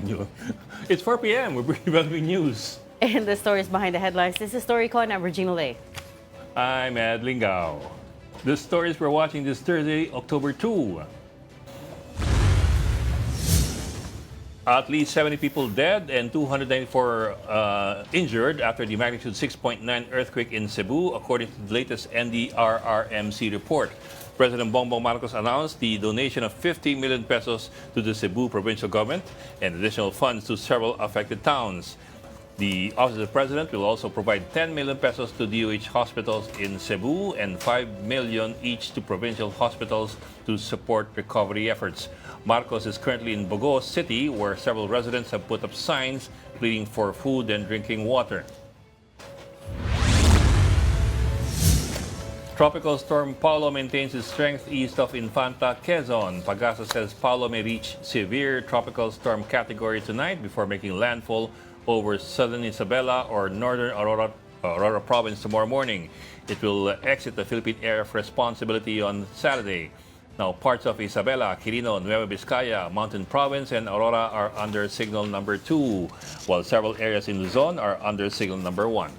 nyo. It's 4 p.m. We're bringing news. And the stories behind the headlines. This is StoryCon. I'm Regina Lay. I'm Ed Lingao. The stories we're watching this Thursday, October 2. At least 70 people dead and 294 injured after the magnitude 6.9 earthquake in Cebu, according to the latest NDRRMC report. President Bongbong Marcos announced the donation of 50 million pesos to the Cebu provincial government and additional funds to several affected towns. The Office of the President will also provide 10 million pesos to DOH hospitals in Cebu and 5 million each to provincial hospitals to support recovery efforts. Marcos is currently in Bogos City, where several residents have put up signs pleading for food and drinking water. Tropical storm Paulo maintains its strength east of Infanta, Quezon. Pagasa says Paulo may reach severe tropical storm category tonight before making landfall over southern Isabela or northern Aurora province tomorrow morning. It will exit the Philippine Area of Responsibility on Saturday. Now, parts of Isabela, Quirino, Nueva Vizcaya, Mountain Province, and Aurora are under signal number 2, while several areas in Luzon are under signal number 1.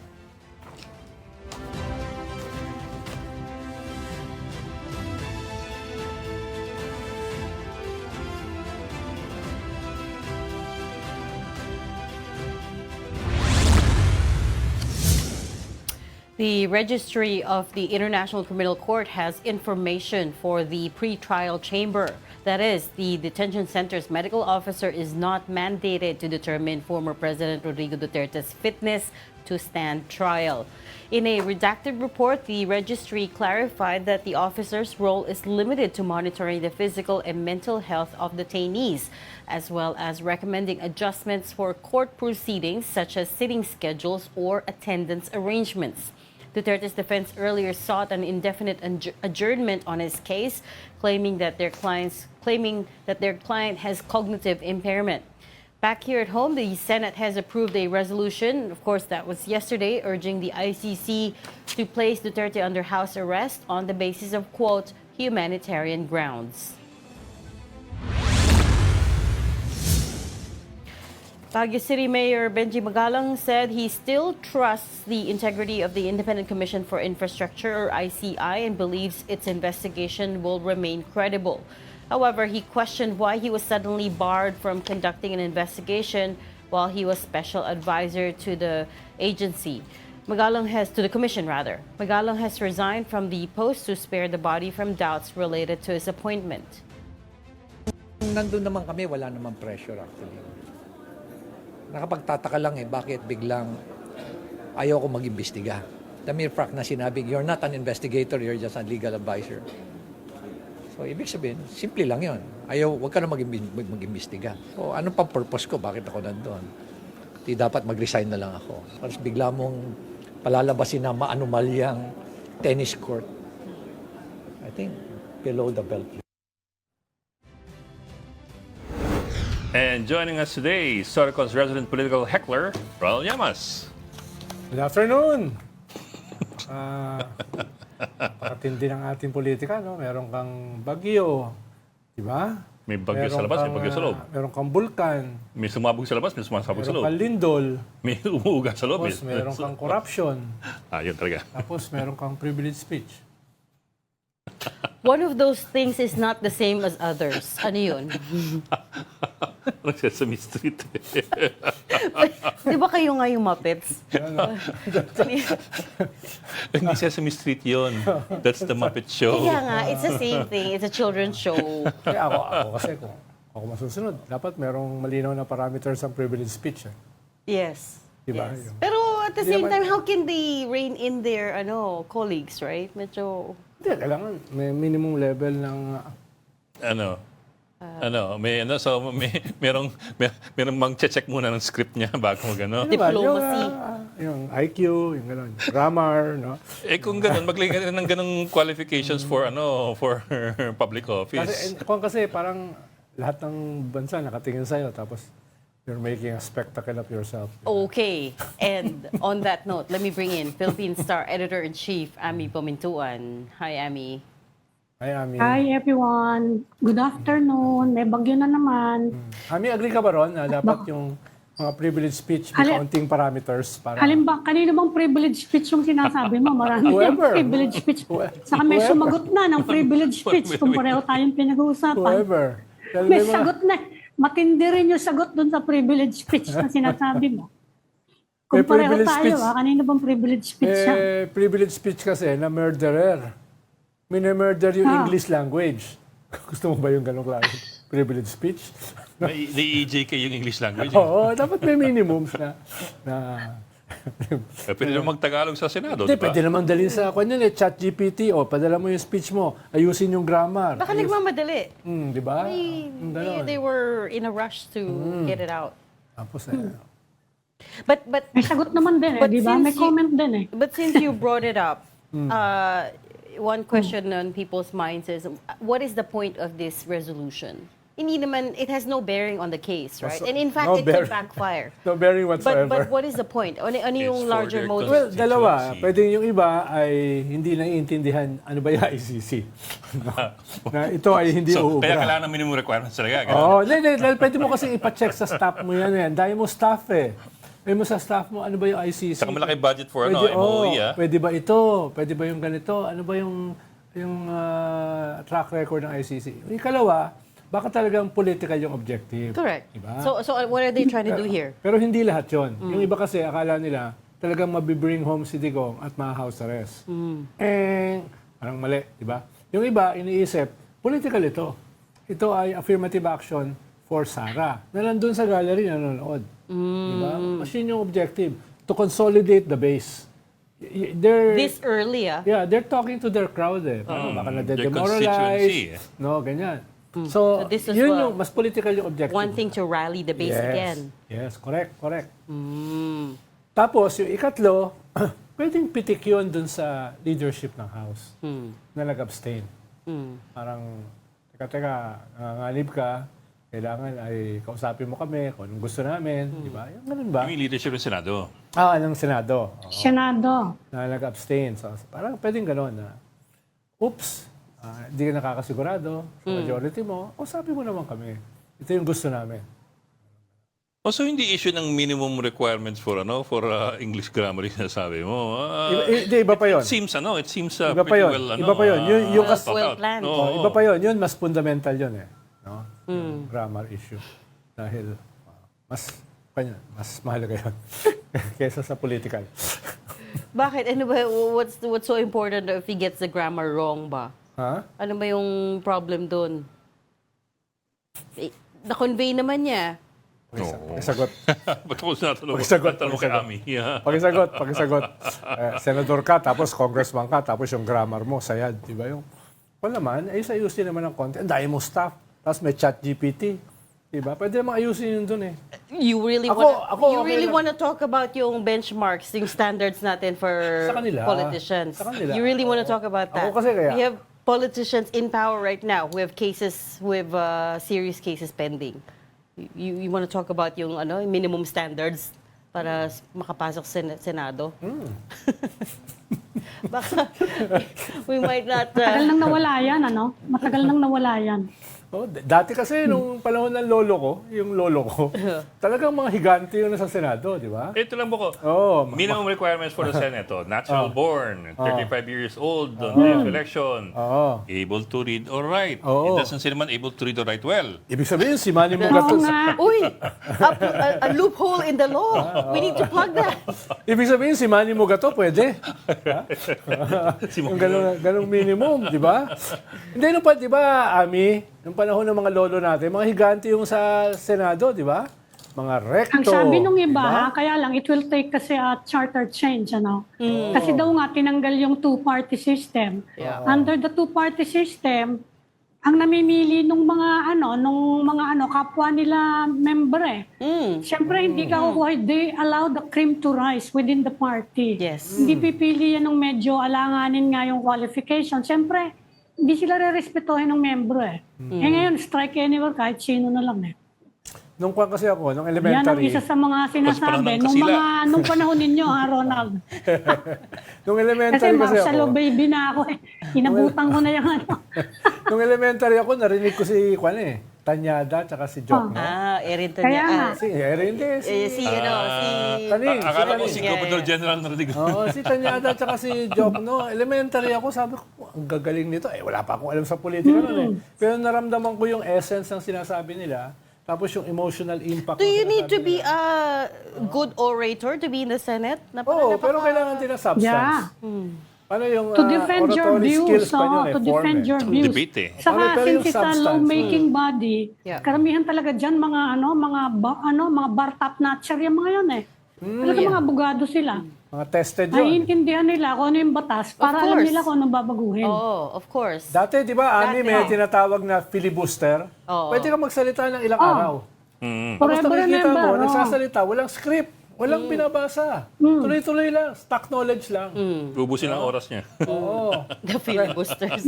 The Registry of the International Criminal Court has information for the pre-trial chamber. That is, the detention center's medical officer is not mandated to determine former President Rodrigo Duterte's fitness to stand trial. In a redacted report, the registry clarified that the officer's role is limited to monitoring the physical and mental health of detainees, as well as recommending adjustments for court proceedings such as sitting schedules or attendance arrangements. Duterte's defense earlier sought an indefinite adjournment on his case, claiming that their client has cognitive impairment. Back here at home, the Senate has approved a resolution, of course that was yesterday, urging the ICC to place Duterte under house arrest on the basis of, quote, humanitarian grounds. Baguio City Mayor Benji Magalang said he still trusts the integrity of the Independent Commission for Infrastructure, or ICI, and believes its investigation will remain credible. However, he questioned why he was suddenly barred from conducting an investigation while he was special advisor to the agency. To the commission rather. Magalang has resigned from the post to spare the body from doubts related to his appointment. Nandun naman kami, wala naman pressure actually. Nakapagtataka lang bakit biglang ayaw ko mag-imbestiga. The mere fact na sinabing, you're not an investigator, you're just a legal advisor. So, ibig sabihin, simple lang yon. Huwag ka na mag-imbestiga. So, ano pang purpose ko? Bakit ako nandun? Di dapat mag-resign na lang ako. Tapos bigla mong palalabasin na maanumalyang tennis court. I think, below the belt. And joining us today, Storycon's resident political heckler, Ronald Llamas. Good afternoon! Pakatindi ng ating politika, no? Meron kang bagyo, di ba? May bagyo sa labas, may bagyo sa loob. Meron kang bulkan. May sumabog sa labas, may sumasabog sa Meron loob. kang lindol. May umuuga sa loob. Tapos meron kang corruption. Yun talaga. Tapos meron kang privilege speech. One of those things is not the same as others. Ano yun? Parang Sesame Street. Di ba kayo nga yung Muppets? Hindi Sesame Street yun. That's the Muppet Show. Kaya nga, it's the same thing. It's a children's show. Kaya ako kasi kung ako masusunod, dapat merong malinaw na parameters ang privilege speech. Yes. Diba? Yes. Pero at the same time, how can they rein in their colleagues, right? Medyo... Hindi, kailangan may minimum level ng... merong mang-check muna ng script niya bago mag-ano. Diplomacy. Yung IQ, yung gano'n, grammar, no? Kung gano'n, maglagay ka ng ganong qualifications for public office. Kasi parang lahat ng bansa nakatingin sa'yo, tapos you're making a spectacle of yourself. Okay. And on that note, let me bring in Philippine Star Editor-in-Chief, Ami Pomintuan. Hi, Ami. Hi, Ami. Hi everyone. Good afternoon. May bagyo na naman. Ami, agree ka ba ron na dapat yung mga privilege speech may kaunting parameters para... Halimbawa, kanino bang privilege speech yung sinasabi mo? Marami Whoever. yung privilege speech. Saka may sumagot na ng privilege speech kung pareho tayong pinag-uusapan. Whoever. Dahil May mga- sagot na. Matindi rin yung sagot dun sa privilege speech na sinasabi mo. Kung May pareho privilege tayo, speech. kanino bang privilege speech siya? Privilege speech kasi na murderer. Murder yung English language. Gusto mo ba yung ganong klase? Privilege speech? May EJK yung English language. Oo, dapat may minimums na Pwede naman mag-Tagalog sa Senado, Hindi, di ba? pwede naman dalhin sa chat GPT o padala mo yung speech mo, ayusin yung grammar. Baka nagmamadali. Di ba? They were in a rush to get it out. Tapos, But May sagot naman din But di ba? May since you- comment din But since you brought it up, one question on people's minds is, what is the point of this resolution? Hindi naman, it has no bearing on the case, right? And in fact, no it could bearing. backfire. no bearing whatsoever. But what is the point? Ano yung It's for larger their motive? Well, dalawa. Constituency. Pwedeng yung iba ay hindi naiintindihan ano ba yung ICC. Na ito ay hindi So, kaya uubra. kailangan ng minimum requirements talaga. ganun. Oo, hindi. Dahil pwede mo kasi ipacheck sa staff mo yan. Dahil mo staff eh. Dahil mo sa staff mo, ano ba yung ICC? Saka malaki budget for Pwede, MOE, ah. pwede ba ito? Pwede ba yung ganito? Ano ba yung track record ng ICC? Yung ikalawa, baka talagang political yung objective. Correct. Diba? So what are they trying to do here? Pero hindi lahat yon. Yung iba kasi, akala nila, talagang mabibring home si Digong at ma-house arrest. Parang mali, di ba? Yung iba, iniisip, political ito. Ito ay affirmative action for Sara, na nandun sa gallery nanonood. Di ba? Mas yun yung objective, to consolidate the base. They're, This early, yeah, they're talking to their crowd eh. Parang baka Their na-demoralize. constituency, eh. No, ganyan. So, So this is yun what- yung mas political yung objective. wanting to rally the base again. Yes, correct. Tapos, yung ikatlo, pwedeng pitik yun dun sa leadership ng House na nag-abstain. Parang, teka, nanganganib ka, kailangan ay kausapin mo kami kung anong gusto namin, di ba? Yung ganun ba? Yung leadership ng Senado. Ng Senado. Oo, Senado. na nag-abstain. So, parang pwedeng ganun na, oops, hindi ka nakakasigurado sa majority mo, kausapin mo naman kami. Ito yung gusto namin. So hindi issue ng minimum requirements for English grammar yung sinasabi mo. Iba pa yun. It seems Iba pa pretty yun. well Iba pa yun. Yung Well- thought well out. planned. Oo. Iba pa yun. Yun, mas fundamental yun eh. No? Yung grammar issue. Dahil mas mahalaga yun kaysa sa political. Bakit? Ano ba, what's so important if he gets the grammar wrong ba? Ha? Ano ba yung problem doon? Na-convey naman niya. Pakisagot. Ba't ako sinatanong? Pakisagot, Tanong kay Ami. Yeah. Pakisagot. Senador ka, tapos congressman ka, tapos yung grammar mo, sayad. Di ba yung... Wala naman, ayusin naman ng content. Ang dahil mo staff. Tapos may chat GPT. Di ba? Pwede naman ayusin yun dun eh. You really okay lang. want to talk about yung benchmarks, yung standards natin for Sa kanila. politicians. Sa kanila. You really want to talk about that. Ako kasi kaya- We have politicians in power right now. We have cases with serious cases pending. You want to talk about yung minimum standards para makapasok sa Senado? Baka we might not... Matagal nang nawala yan, ano? Matagal nang nawala yan. Oh, dati kasi nung panahon ng lolo ko, talagang mga higante yung nasa Senado, di ba? Ito lang po ko. Oo. Minimum requirements for the Senate. Natural born, 35 years old, on day of election, Oo. able to read or write. Oo. It doesn't say naman able to read or write well. Ibig sabihin, si Manny Oo Mugato, nga. Uy! A loophole in the law. We need to plug that. ibig sabihin, si Manny Mugato, pwede. Yung ganong minimum, di ba? Hindi, nung pa, di ba, Ami, nung panahon ng mga lolo natin, mga higante yung sa Senado, di ba? Mga recto. Ang sabi nung di iba, ba? kaya lang, it will take kasi a charter change, ano? Kasi daw nga, tinanggal yung two-party system. Yeah. Under the two-party system, ang namimili nung mga kapwa nila member eh. Siyempre, hindi ka kukuha, they allow the cream to rise within the party. Yes. Hindi pipili yan ng medyo alanganin nga yung qualification. Siyempre, hindi sila re-respetuhin ng membro eh. Eh ngayon, strike anywhere kahit sino na lang eh. nung kwan kasi ako, nung Yan ang elementary. isa sa mga sinasabi nung panahon ninyo, ha, Ronald. Nung Kasi elementary kasi Marcelo ako. baby na ako eh. Inabutan ko na yung ano. Nung elementary ako, narinig ko si Kwan Tanyada, tsaka si Jock. No? Erin Kaya nga. Tanya. Si hindi. Si Si Taning. Akala ko si Yeah, Governor yeah. General narinig. Oo, si Tanyada tsaka si Jock, no? Elementary ako, sabi ko, ang gagaling nito. Wala pa akong alam sa politika nun eh. Pero naramdaman ko yung essence ng sinasabi nila, tapos yung emotional impact Do ng you need to sinasabi be nila. a good orator to be in the Senate? Oo, pero kailangan din ng substance. Yeah. Ano yung To defend your oratory skills views, pa yun to defend your views. Debate eh. Saka Pero yung since it's a substance, law-making body, Yeah. karamihan talaga dyan mga bar top notcher yung mga yan eh. Talaga mga abogado sila. Mga tested yun. Naiintindihan nila kung ano yung batas para alam course. nila kung ano babaguhin. Oh, of course. Dati, di ba, Ani, Dati. may tinatawag na filibuster. Oo. Pwede ka magsalita ng ilang araw. Tapos Forever nakikita remember. mo, nagsasalita, walang script, walang binabasa. Tuloy-tuloy lang, stock knowledge lang. Ubusin ang oras niya. Oo. The filibusters.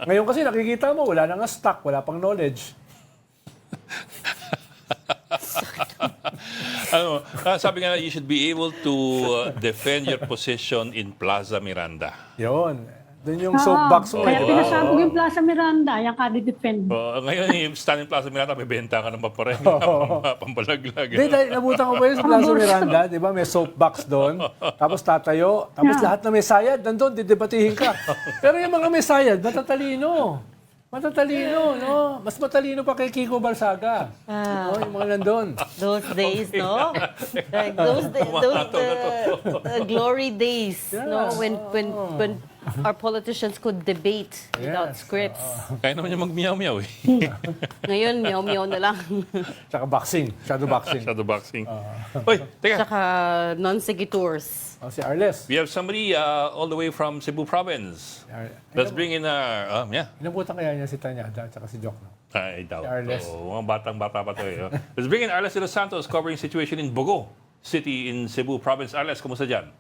Ngayon kasi nakikita mo, wala nang stock, wala pang knowledge. Sabi nga, you should be able to defend your position in Plaza Miranda. Yun. Doon yung soapbox mo. Kaya di ba? pinasabog yung Plaza Miranda, yung ka-defend. Ngayon, yung stand in Plaza Miranda, may benta ka ng papareng, pambalaglag. Hindi, dahil nabutan ko ba yun sa Plaza Miranda, di ba? May soapbox doon. Tapos tatayo. Tapos lahat na may sayad, nandun, didebatihin ka. Pero yung mga may sayad, matatalino. Matatalino, no? Mas matalino pa kay Kiko Balsaga. No, yung mga nandun. Those days, no? Like those glory days, no? When our politicians could debate without Yes. scripts. Kaya naman niya magmiyaw-miyaw eh. Ngayon, meow-meow na lang. Tsaka boxing, shadow boxing. Shadow boxing. Uy, teka. Tsaka non-sequiturs. Si Arles. We have somebody all the way from Cebu Province. Let's bring in our, Inabutan kaya niya si Tanyada at si Jock. No? I doubt. Si Arles. Mga batang-bata pa to eh. Let's bring in Arles de los Santos covering situation in Bogo City in Cebu Province. Arles, kumusta dyan?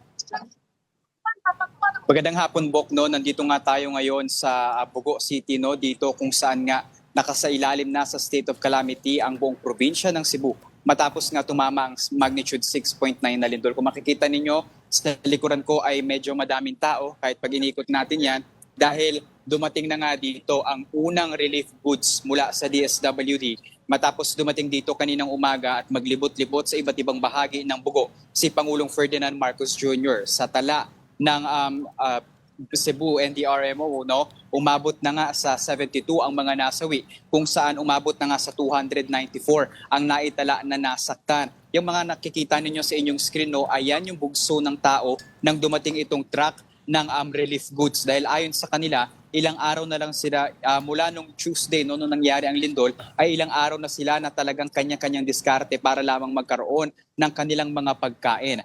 Magandang hapon, Bok, no? Nandito nga tayo ngayon sa Bogo City, no? Dito kung saan nga nakasailalim na sa state of calamity ang buong probinsya ng Cebu. Matapos nga tumama ang magnitude 6.9 na lindol. Kung makikita ninyo, sa likuran ko ay medyo madaming tao kahit pag inikot natin yan dahil dumating na nga dito ang unang relief goods mula sa DSWD. Matapos dumating dito kaninang umaga at maglibot-libot sa iba't ibang bahagi ng Bogo si Pangulong Ferdinand Marcos Jr. sa tala ng Cebu NDRMO, no? Umabot na nga sa 72 ang mga nasawi, kung saan umabot na nga sa 294 ang naitala na nasaktan. Yung mga nakikita ninyo sa inyong screen, no, ayan yung bugso ng tao nang dumating itong truck ng relief goods. Dahil ayon sa kanila, ilang araw na lang sila, mula nung Tuesday, no, nung nangyari ang lindol, ay ilang araw na sila na talagang kanya-kanyang diskarte para lamang magkaroon ng kanilang mga pagkain.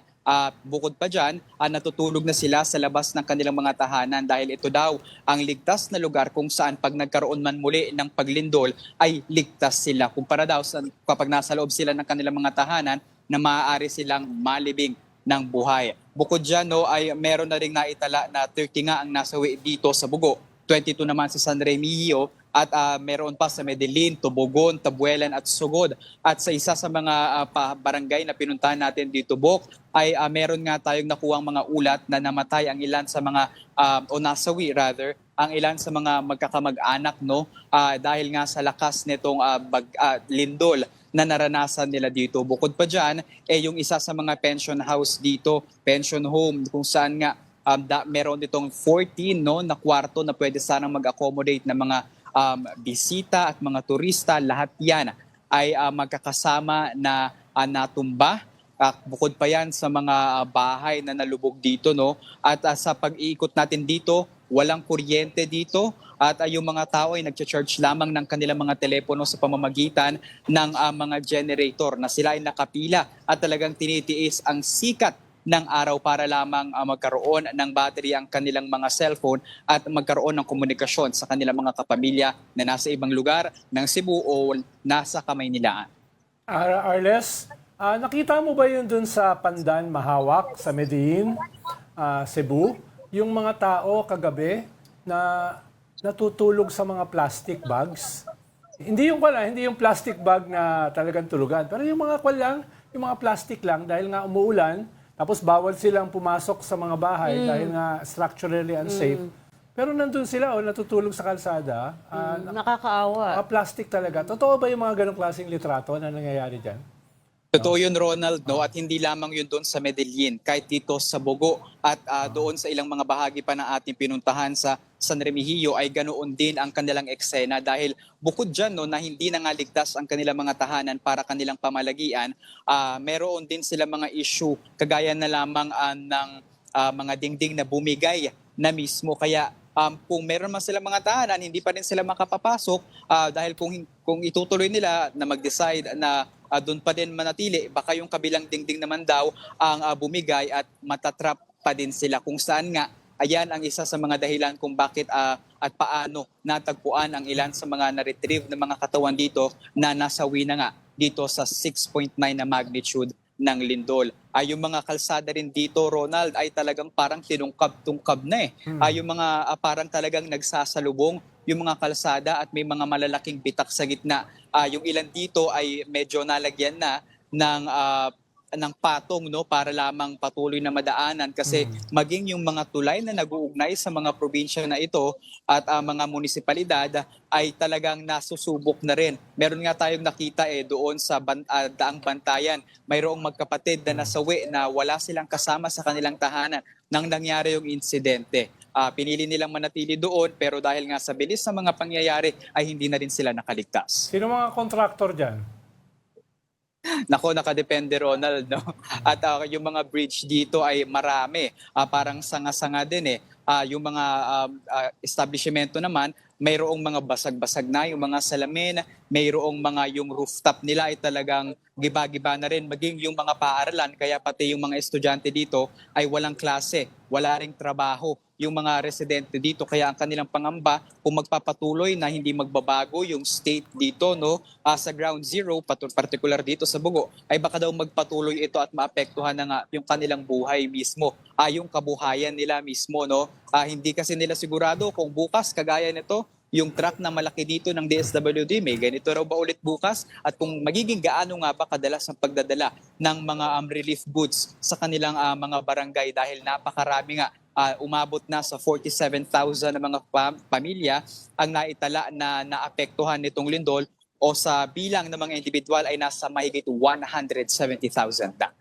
Bukod pa dyan, natutulog na sila sa labas ng kanilang mga tahanan dahil ito daw ang ligtas na lugar kung saan pag nagkaroon man muli ng paglindol ay ligtas sila. Kumpara daw sa kapag nasa loob sila ng kanilang mga tahanan na maaari silang malibing ng buhay. Bukod dyan, no, ay meron na rin naitala na 30 nga ang nasawi dito sa Bogo. 22 naman sa San Remigio at meron pa sa Medellin, Tubogon, Tabuelan at Sugod. At sa isa sa mga barangay na pinuntahan natin dito, Bok, ay meron nga tayong nakuhang mga ulat na namatay ang ilan sa mga, o nasawi rather, ang ilan sa mga magkakamag-anak, no? Dahil nga sa lakas nitong lindol na naranasan nila dito. Bukod pa dyan, yung isa sa mga pension house dito, pension home, kung saan nga meron ditong 14 no, na kwarto na pwede sanang mag-accommodate ng mga bisita at mga turista. Lahat yan ay magkakasama na natumba. Bukod pa yan sa mga bahay na nalubog dito. No? At sa pag-iikot natin dito, walang kuryente dito. At yung mga tao ay nag-charge lamang ng kanilang mga telepono sa pamamagitan ng mga generator na sila ay nakapila at talagang tinitiis ang sikat ng araw para lamang magkaroon ng battery ang kanilang mga cellphone at magkaroon ng komunikasyon sa kanilang mga kapamilya na nasa ibang lugar ng Cebu o nasa Kamaynilaan. Arles, nakita mo ba yun dun sa Pandan, Mahawak, sa Medellin, Cebu? Yung mga tao kagabi na natutulog sa mga plastic bags. Hindi yung hindi yung plastic bag na talagang tulugan. Pero yung mga yung mga plastic lang dahil nga umuulan, tapos bawal silang pumasok sa mga bahay dahil nga structurally unsafe. Pero nandun sila natutulog sa kalsada. Nakakaawa. Mga plastic talaga. Totoo ba yung mga ganong klaseng litrato na nangyayari dyan? Totoo yun, Ronald, no? At hindi lamang yun doon sa Medellin, kahit dito sa Bogo at doon sa ilang mga bahagi pa ng ating pinuntahan sa San Remigio ay ganoon din ang kanilang eksena dahil bukod dyan no, na hindi na nga ligtas ang kanilang mga tahanan para kanilang pamalagian, meron din sila mga issue kagaya na lamang ng mga dingding na bumigay na mismo. Kaya kung meron man silang mga tahanan, hindi pa rin sila makapapasok dahil kung itutuloy nila na mag-decide na doon pa din manatili, baka yung kabilang dingding naman daw ang bumigay at matatrap pa din sila. Kung saan nga, ayan ang isa sa mga dahilan kung bakit at paano natagpuan ang ilan sa mga na-retrieve na mga katawan dito na nasawi na nga dito sa 6.9 na magnitude ng lindol. Yung mga kalsada rin dito, Ronald, ay talagang parang tinungkab-tungkab na yung mga parang talagang nagsasalubong yung mga kalsada at may mga malalaking bitak sa gitna. Yung ilan dito ay medyo nalagyan na ng patong no para lamang patuloy na madaanan kasi maging yung mga tulay na nag-uugnay sa mga probinsya na ito at mga munisipalidad ay talagang nasusubok na rin. Meron nga tayong nakita doon sa Daang Bantayan, mayroong magkapatid na nasawi na wala silang kasama sa kanilang tahanan nang nangyari yung insidente. Pinili nilang manatili doon pero dahil nga sa bilis sa mga pangyayari ay hindi na rin sila nakaligtas. Sino mga contractor dyan? Nako, nakadepende, Ronald, no? At yung mga bridge dito ay marami. Parang sanga-sanga din yung mga establishmento naman, mayroong mga basag-basag na, yung mga salamin, mayroong mga yung rooftop nila ay talagang giba-giba na rin. Maging yung mga paaralan, kaya pati yung mga estudyante dito ay walang klase, wala ring trabaho. Yung mga residente dito, kaya ang kanilang pangamba kung magpapatuloy na hindi magbabago yung state dito no sa ground zero, particular dito sa Bogo, ay baka daw magpatuloy ito at maapektuhan na nga yung kanilang buhay mismo, yung kabuhayan nila mismo no. Hindi kasi nila sigurado kung bukas kagaya nito yung truck na malaki dito ng DSWD, may ganito raw ba ulit bukas at kung magiging gaano nga ba kadalas ang pagdadala ng mga relief goods sa kanilang mga barangay dahil napakarami nga. Umabot na sa 47,000 na mga pamilya ang naitala na naapektuhan nitong lindol o sa bilang ng mga individual ay nasa mahigit 170,000 na.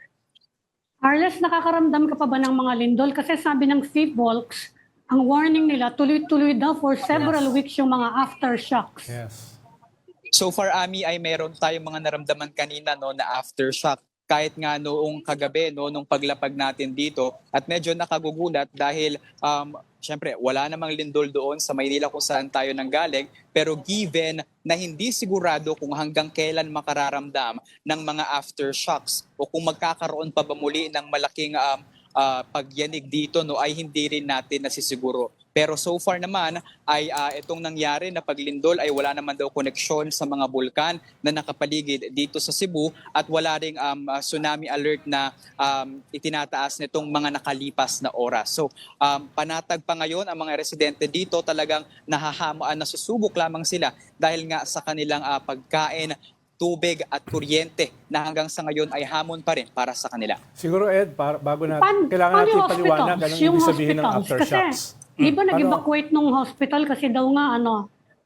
Arles, nakakaramdam ka pa ba ng mga lindol? Kasi sabi ng FIVOLCS, ang warning nila, tuloy-tuloy daw for several weeks yung mga aftershocks. Yes. So far, Ami, ay meron tayong mga naramdaman kanina no, na aftershock. Kahit nga noong kagabi, no, nung paglapag natin dito, at medyo nakagugulat dahil syempre wala namang lindol doon sa Maynila kung saan tayo nanggaling, pero given na hindi sigurado kung hanggang kailan makararamdam ng mga aftershocks o kung magkakaroon pa ba muli ng malaking pagyanig dito no ay hindi rin natin nasisiguro. Pero so far naman ay itong nangyari na paglindol ay wala naman daw koneksyon sa mga bulkan na nakapaligid dito sa Cebu at wala ring tsunami alert na itinataas nitong mga nakalipas na oras. So panatag pa ngayon ang mga residente dito, talagang nasusubok lamang sila dahil nga sa kanilang pagkain, tubig at kuryente na hanggang sa ngayon ay hamon pa rin para sa kanila. Siguro Ed, bago kailangan natin paliwanag anong ibig sabihin ng aftershocks. Di ba nag-evacuate nung hospital kasi daw nga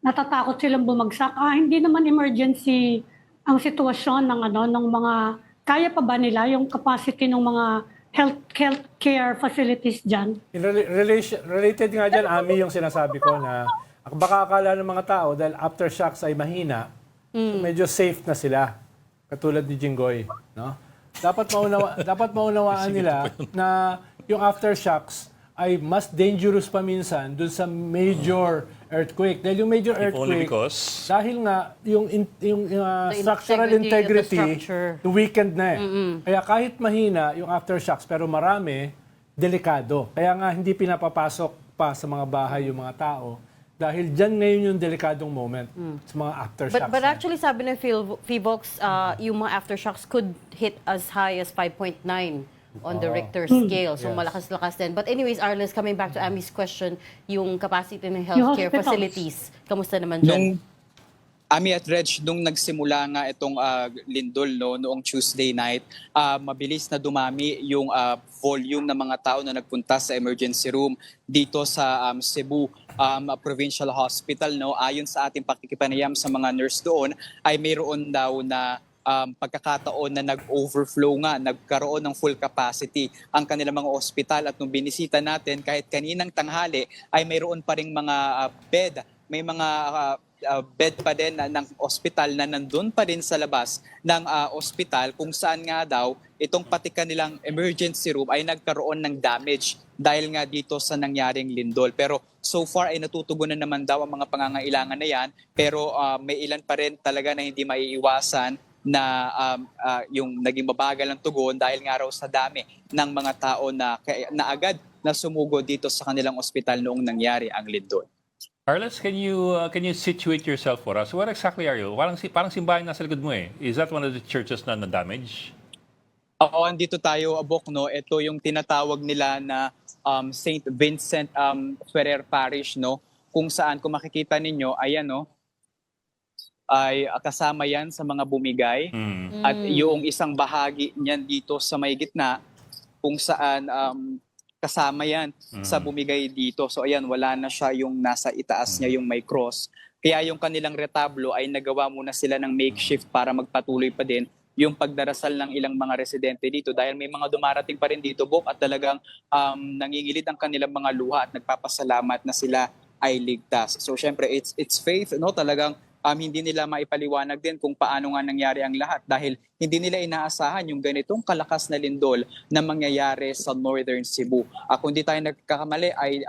natatakot silang bumagsak. Hindi naman emergency ang sitwasyon ng mga kaya pa ba nila yung capacity ng mga healthcare facilities diyan? Related nga diyan, Ami, yung sinasabi ko na baka akala ng mga tao dahil aftershocks ay mahina, medyo safe na sila. Katulad ni Jinggoy, no? Dapat maunawaan nila na yung aftershocks ay mas dangerous pa minsan dun sa major earthquake. Dahil yung major earthquake, dahil nga yung structural integrity weakened na Kaya kahit mahina yung aftershocks pero marami, delikado. Kaya nga hindi pinapapasok pa sa mga bahay yung mga tao. Dahil dyan ngayon yung delikadong moment sa mga aftershocks. But actually sabi ng FIVOLCS, yung mga aftershocks could hit as high as 5.9 on the Richter scale. So malakas-lakas din. But anyways, Arles, coming back to Ami's question, yung capacity ng healthcare facilities, kamusta naman dyan? Ami at Reg, nung nagsimula nga itong lindol noong Tuesday night, mabilis na dumami yung volume ng mga tao na nagpunta sa emergency room dito sa Cebu Provincial Hospital. Ayon sa ating pakikipanayam sa mga nurse doon, ay mayroon daw na pagkakataon na nag-overflow nga, nagkaroon ng full capacity ang kanilang mga ospital. At nung binisita natin, kahit kaninang tanghali, ay mayroon pa ring mga bed, may mga bed pa din ng ospital na nandun pa din sa labas ng ospital, kung saan nga daw itong pati kanilang emergency room ay nagkaroon ng damage dahil nga dito sa nangyaring lindol. Pero so far ay natutugunan naman daw ang mga pangangailangan na yan, pero may ilan pa rin talaga na hindi maiiwasan na yung naging mabagal ang tugon dahil nga raw sa dami ng mga tao na agad na sumugod dito sa kanilang ospital noong nangyari ang lindol. Arles, can you situate yourself for us? Where exactly are you? Parang simbahan nasa likod mo eh. Is that one of the churches na na-damage? Oo, andito tayo, Abok, no? Ito yung tinatawag nila na St. Vincent Ferrer Parish, no? Kung saan, kung makikita ninyo, ayan, no? Ay kasama yan sa mga bumigay. At yung isang bahagi niyan dito sa may gitna, kung saan kasama yan sa bumigay dito. So ayan, wala na siya yung nasa itaas niya, yung may cross. Kaya yung kanilang retablo ay nagawa muna sila ng makeshift para magpatuloy pa din yung pagdarasal ng ilang mga residente dito dahil may mga dumarating pa rin dito, Bok, at talagang nangingilid ang kanilang mga luha at nagpapasalamat na sila ay ligtas. So syempre, it's faith, no? Talagang hindi nila maipaliwanag din kung paano nga nangyari ang lahat dahil hindi nila inaasahan yung ganitong kalakas na lindol na mangyayari sa Northern Cebu. Kung di tayo nagkakamali ay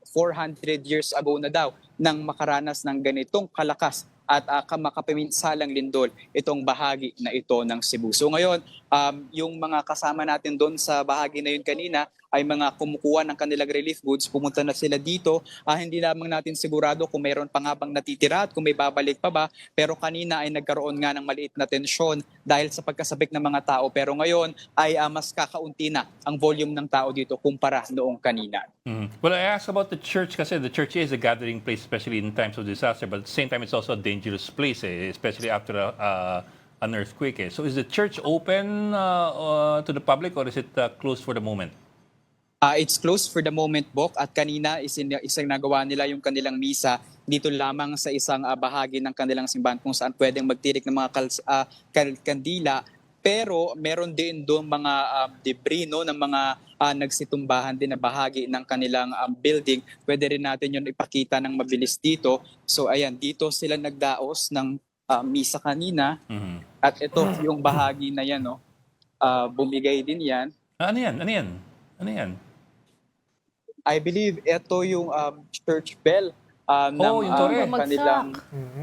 400 years ago na daw nang makaranas ng ganitong kalakas at makapaminsalang lindol itong bahagi na ito ng Cebu. So ngayon, yung mga kasama natin doon sa bahagi na yun kanina ay mga kumukuha ng kanilang relief goods, pumunta na sila dito. Hindi lamang natin sigurado kung mayroon pa nga bang natitira at kung may babalik pa ba. Pero kanina ay nagkaroon nga ng maliit na tensyon dahil sa pagkasabik ng mga tao. Pero ngayon ay mas kakaunti na ang volume ng tao dito kumpara noong kanina. Well, I asked about the church kasi the church is a gathering place, especially in times of disaster. But at the same time, it's also a dangerous place, especially after an earthquake. So is the church open to the public or is it closed for the moment? It's closed for the moment, Bok. At kanina isang nagawa nila yung kanilang misa dito lamang sa isang bahagi ng kanilang simbahan kung saan pwedeng magtirik ng mga kandila. Pero meron din doon mga debris, no, ng mga nagsitumbahan din na bahagi ng kanilang building. Pwede rin natin yun ipakita ng mabilis dito. So ayan, dito sila nagdaos ng misa kanina. At ito yung bahagi na yan, no, bumigay din yan. Ano yan? Ano yan? Ano yan? I believe ito yung church bell ng yung tore. kanilang,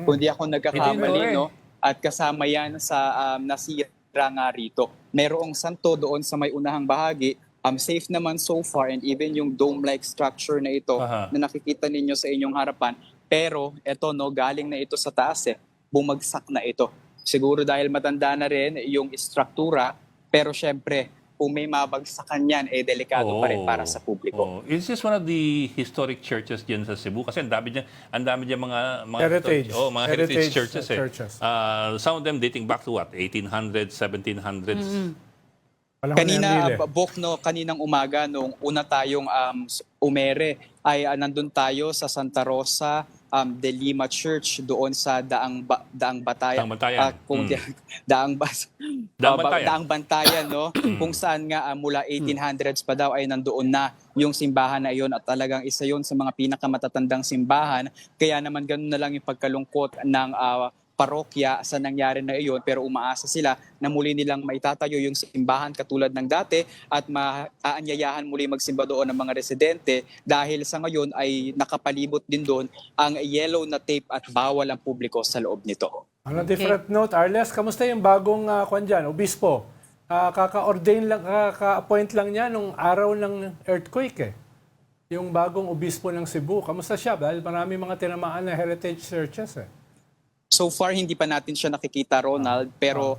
kung di ako nagkakamali, Ito yung no? At kasama yan sa nasira nga rito. Merong santo doon sa may unahang bahagi. Safe naman so far and even yung dome-like structure na ito na nakikita ninyo sa inyong harapan. Pero ito, no, galing na ito sa taas, bumagsak na ito. Siguro dahil matanda na rin yung struktura, pero syempre, kung may mabagsakan yan, delikado pa rin para sa publiko. Is this one of the historic churches dyan sa Cebu? Kasi ang dami dyan mga Heritage. mga heritage churches. Churches. Some of them dating back to what? 1800s, 1700s? Kanina, Bok, no, kaninang umaga, nung una tayong umere, ay nandun tayo sa Santa Rosa de Lima Church doon sa Daang Batayan. Daang Bantayan, no? Kung saan nga mula 1800s pa daw ay nandoon na yung simbahan na iyon at talagang isa yon sa mga pinakamatatandang simbahan. Kaya naman ganun na lang yung pagkalungkot ng parokya sa nangyari na iyon, pero umaasa sila na muli nilang maitatayo yung simbahan katulad ng dati at maaanyayahan muli magsimba doon ng mga residente dahil sa ngayon ay nakapalibot din doon ang yellow na tape at bawal ang publiko sa loob nito. On a different note, Arles, kamusta yung bagong obispo? Kaka-ordain lang, kaka-appoint lang niya nung araw ng earthquake Yung bagong obispo ng Cebu, kamusta siya? Dahil marami mga tinamaan na heritage churches So far, hindi pa natin siya nakikita, Ronald, pero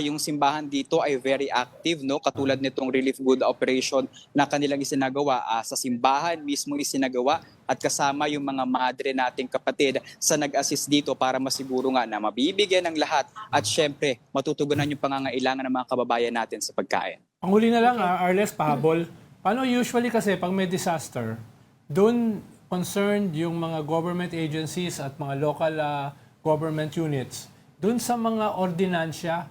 yung simbahan dito ay very active, no? Katulad nitong relief good operation na kanilang isinagawa sa simbahan mismo isinagawa at kasama yung mga madre nating kapatid sa nag-assist dito para masiguro nga na mabibigyan ng lahat at syempre matutugunan yung pangangailangan ng mga kababayan natin sa pagkain. Ang huli na lang, Arles, pahabol. Paano usually kasi pag may disaster, doon concerned yung mga government agencies at mga local government units, doon sa mga ordinansya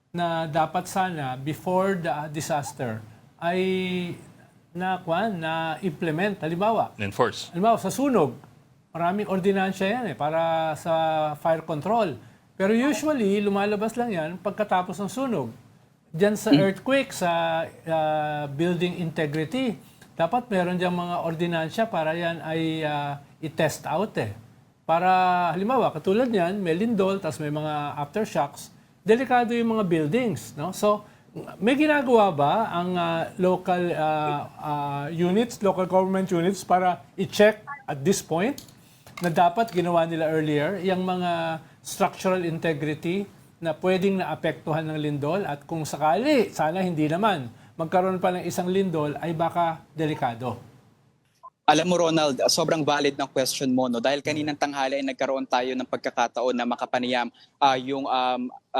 na dapat sana before the disaster ay na-implement. Halimbawa, sa sunog, maraming ordinansya yan para sa fire control. Pero usually, lumalabas lang yan pagkatapos ng sunog. Diyan sa earthquake, sa building integrity, dapat meron diyang mga ordinansya para yan ay i-test out Para, halimbawa, katulad niyan, may lindol, tapos may mga aftershocks, delikado yung mga buildings. No? So, may ginagawa ba ang local government units para i-check at this point na dapat ginawa nila earlier, yung mga structural integrity na pwedeng naapektuhan ng lindol at kung sakali, sana hindi naman, magkaroon pa ng isang lindol ay baka delikado. Alam mo, Ronald, sobrang valid ng question mo, no? Dahil kaninang tanghali ay nagkaroon tayo ng pagkakataon na makapanayam yung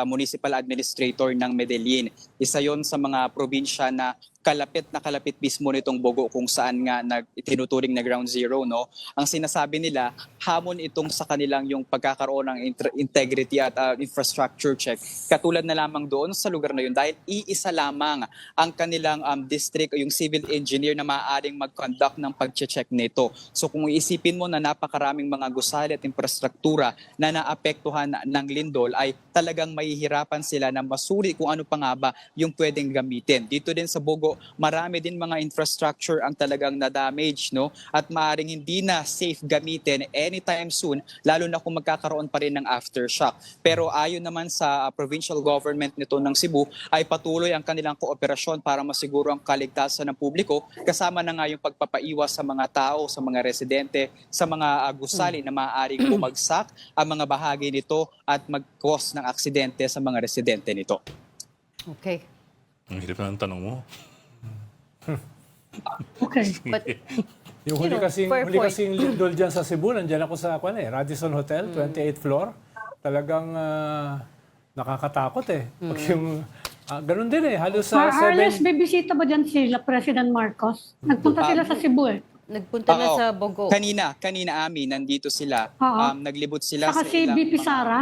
municipal administrator ng Medellin. Isa yon sa mga probinsya na kalapit mismo nitong Bogo kung saan nga tinuturing na ground zero, no? Ang sinasabi nila, hamon itong sa kanilang yung pagkakaroon ng integrity at infrastructure check. Katulad na lamang doon sa lugar na yun dahil iisa lamang ang kanilang district o yung civil engineer na maaaring mag-conduct ng pag-check nito. So kung iisipin mo na napakaraming mga gusali at infrastruktura na naapektuhan ng lindol ay talagang mahihirapan sila na masuri kung ano pa nga ba yung pwedeng gamitin. Dito din sa Bogo, marami din mga infrastructure ang talagang na-damage, no? At maaaring hindi na safe gamitin anytime soon, lalo na kung magkakaroon pa rin ng aftershock. Pero ayon naman sa provincial government nito ng Cebu, ay patuloy ang kanilang kooperasyon para masiguro ang kaligtasan ng publiko, kasama na nga yung pagpapaiwas sa mga tao, sa mga residente, sa mga gusali na maaaring bumagsak ang mga bahagi nito at mag-cause ng aksidente sa mga residente nito. Okay. Ang hirap na ng tanong mo. Okay. But Yung huli fair point. kasing lindol dyan sa Cebu, nandyan ako sa Radisson Hotel, 28th floor. Talagang nakakatakot Pag yung, ganun din halos sa Arles, 7... bibisita ba dyan sila, President Marcos? Nagpunta sila sa Cebu nagpunta na Oo. sa Bogo. Kanina Ami, nandito sila. Oo. Naglibot sila Saka sa si ilang BP mga- Sara.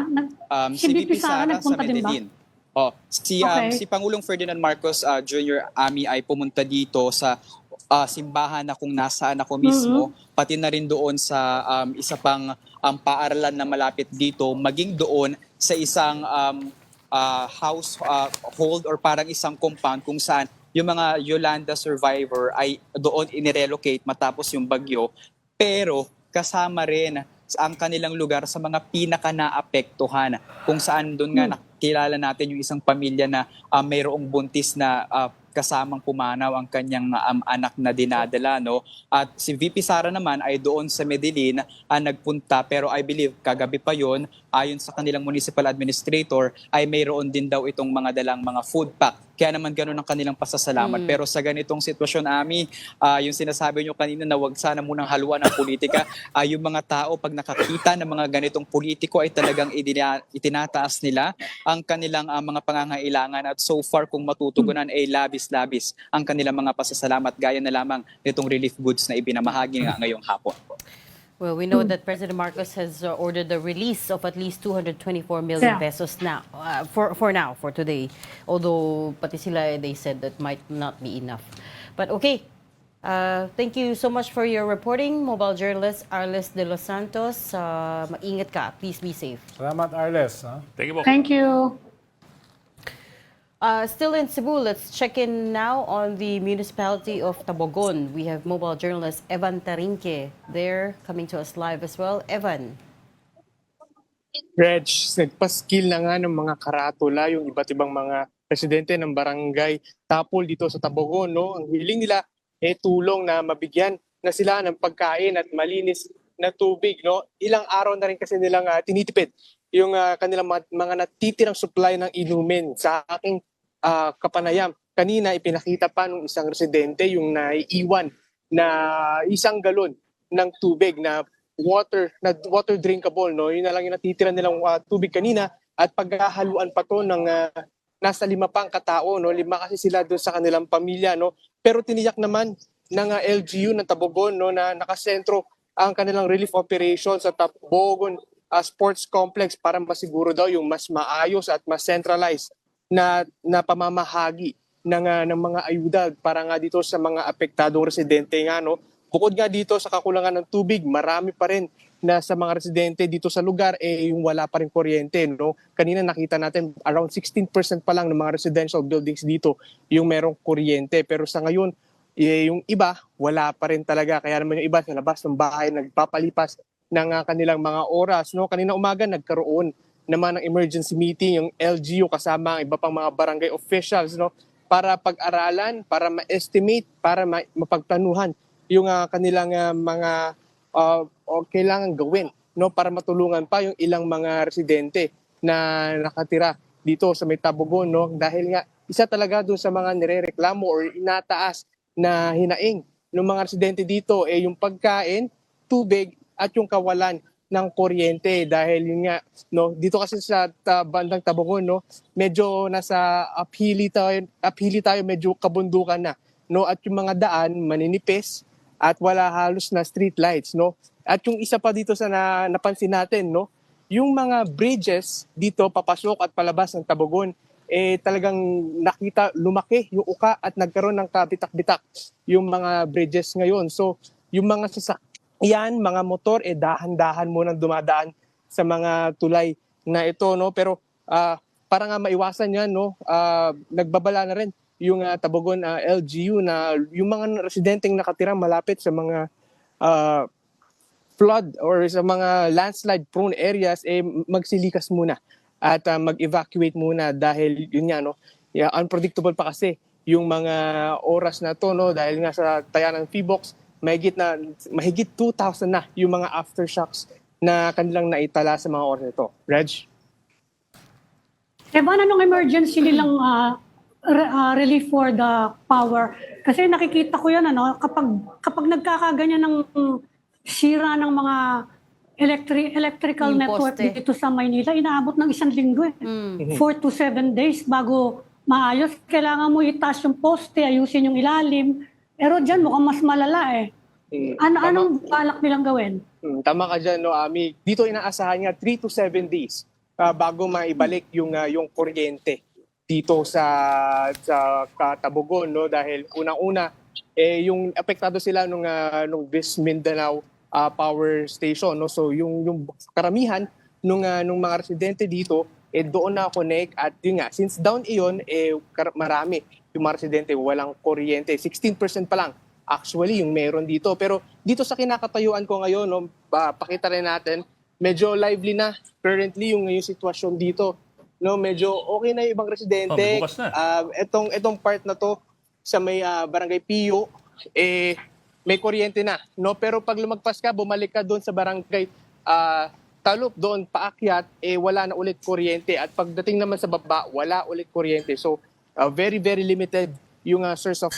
si VP Sara sa nagpunta din ba? Medellin. Okay. Si Pangulong Ferdinand Marcos Jr. Ami ay pumunta dito sa simbahan na kung nasaan ako mismo, pati na rin doon sa isa pang paaralan na malapit dito, maging doon sa isang household or parang isang compound kung saan yung mga Yolanda survivor ay doon inirelocate matapos yung bagyo. Pero kasama rin ang kanilang lugar sa mga pinaka-naapektuhan kung saan doon nga nakilala natin yung isang pamilya na mayroong buntis na kasamang pumanaw ang kanyang anak na dinadala, no? At si VP Sara naman ay doon sa Medellin nagpunta, pero I believe kagabi pa yon, ayon sa kanilang municipal administrator ay mayroon din daw itong mga dalang mga food pack. Kaya naman ganun ang kanilang pasasalamat. Pero sa ganitong sitwasyon, Ami, yung sinasabi nyo kanina na wag sana munang haluan ng politika, yung mga tao pag nakakita ng mga ganitong politiko ay talagang itinataas nila ang kanilang mga pangangailangan at so far kung matutugunan ay labis-labis ang kanilang mga pasasalamat gaya na lamang nitong relief goods na ibinamahagi nga ngayong hapon. Well, we know that President Marcos has ordered the release of at least 224 million pesos now, for today. Although, pati sila, they said that might not be enough. But okay, thank you so much for your reporting, mobile journalist Arles de los Santos. Maingat ka, please be safe. Salamat, Arles. Thank you po. Thank you. Still in Cebu, let's check in now on the municipality of Tabogon. We have mobile journalist Evan Tarinque there, coming to us live as well. Evan. Reg, nagpaskil na nga ng mga karatula yung iba't ibang mga presidente ng barangay Tapol dito sa Tabogon. No? Ang hiling nila tulong na mabigyan na sila ng pagkain at malinis na tubig, no? Ilang araw na rin kasi nilang tinitipid yung kanilang mga natitirang supply ng inumin. Sa aking kapanayam, kanina ipinakita pa ng isang residente yung naiiwan na isang galon ng tubig na water drinkable, no? Yun na lang yung natitira nilang tubig kanina at paghahaluan pa to ng nasa 5 pang katao, no? 5 kasi sila doon sa kanilang pamilya, no? Pero tiniyak naman ng LGU ng Tabogon, no, na nakasentro ang kanilang relief operation sa Tabogon Sports Complex para masiguro daw yung mas maayos at mas centralized na pamamahagi ng mga ayuda para nga dito sa mga apektadong residente nga, no. Bukod nga dito sa kakulangan ng tubig, marami pa rin na sa mga residente dito sa lugar yung wala pa rin kuryente, no. Kanina nakita natin around 16% pa lang ng mga residential buildings dito yung merong kuryente, pero sa ngayon yung iba wala pa rin talaga, kaya naman yung iba sa labas ng bahay nagpapalipas ng kanilang mga oras, no. Kanina umaga nagkaroon naman ng emergency meeting yung LGU kasama ang iba pang mga barangay officials, no, para pag-aralan, para ma-estimate, para mapagplanuhan yung kanilang mga kailangan gawin, no, para matulungan pa yung ilang mga residente na nakatira dito sa may Tabogon, no, dahil nga isa talaga doon sa mga nirereklamo or inataas na hinaing ng mga residente dito yung pagkain, tubig at yung kawalan ng kuryente, dahil yun nga, no, dito kasi sa bandang Tabogon, no, medyo nasa uphili tayo, medyo kabundukan na, no, at yung mga daan maninipis at wala halos na street lights, no. At yung isa pa dito sa napansin natin, no, yung mga bridges dito papasok at palabas ng Tabogon, talagang nakita lumaki yung uka at nagkaroon ng kabitak-bitak yung mga bridges ngayon. So yung mga sasakyan, mga motor, dahan-dahan munang dumadaan sa mga tulay na ito, no. Pero para nga maiwasan yan, no, nagbabala na rin yung Tabogon LGU na yung mga residenteng nakatira malapit sa mga flood or sa mga landslide prone areas, magsilikas muna at mag-evacuate muna, dahil yun nga, no, unpredictable pa kasi yung mga oras na to, no, dahil nga sa taya ng PHIVOLCS mahigit 2,000 na yung mga aftershocks na kanilang naitala sa mga oras nito. Reg? Evan, anong emergency nilang relief for the power? Kasi nakikita ko yan, ano, kapag nagkakaganyan ng sira ng mga electrical Yung network poste. dito sa Maynila, inaabot ng 1 linggo 4 to 7 days bago maayos. Kailangan mo itaas yung poste, ayusin yung ilalim. Pero dyan mukhang mas malala Anong balak nilang gawin? Tama ka dyan, no, Ami. Dito inaasahan nga 3 to 7 days bago maibalik yung kuryente dito sa Tabogon, no, dahil unang-una yung apektado sila nung West Mindanao power station, no. So yung karamihan nung mga residente dito doon na connect, at yun nga, since down iyon marami yung mga residente walang kuryente. 16% pa lang actually yung meron dito. Pero dito sa kinakatayuan ko ngayon, no, pakita rin natin, medyo lively na currently yung sitwasyon dito, no. Medyo okay na yung ibang residente. Bukas na. Etong part na to sa may Barangay Pio, may kuryente na, no. Pero pag lumagpas ka, bumalik ka doon sa Barangay Talup, doon paakyat, wala na ulit kuryente. At pagdating naman sa baba, wala ulit kuryente. So very very limited yung source of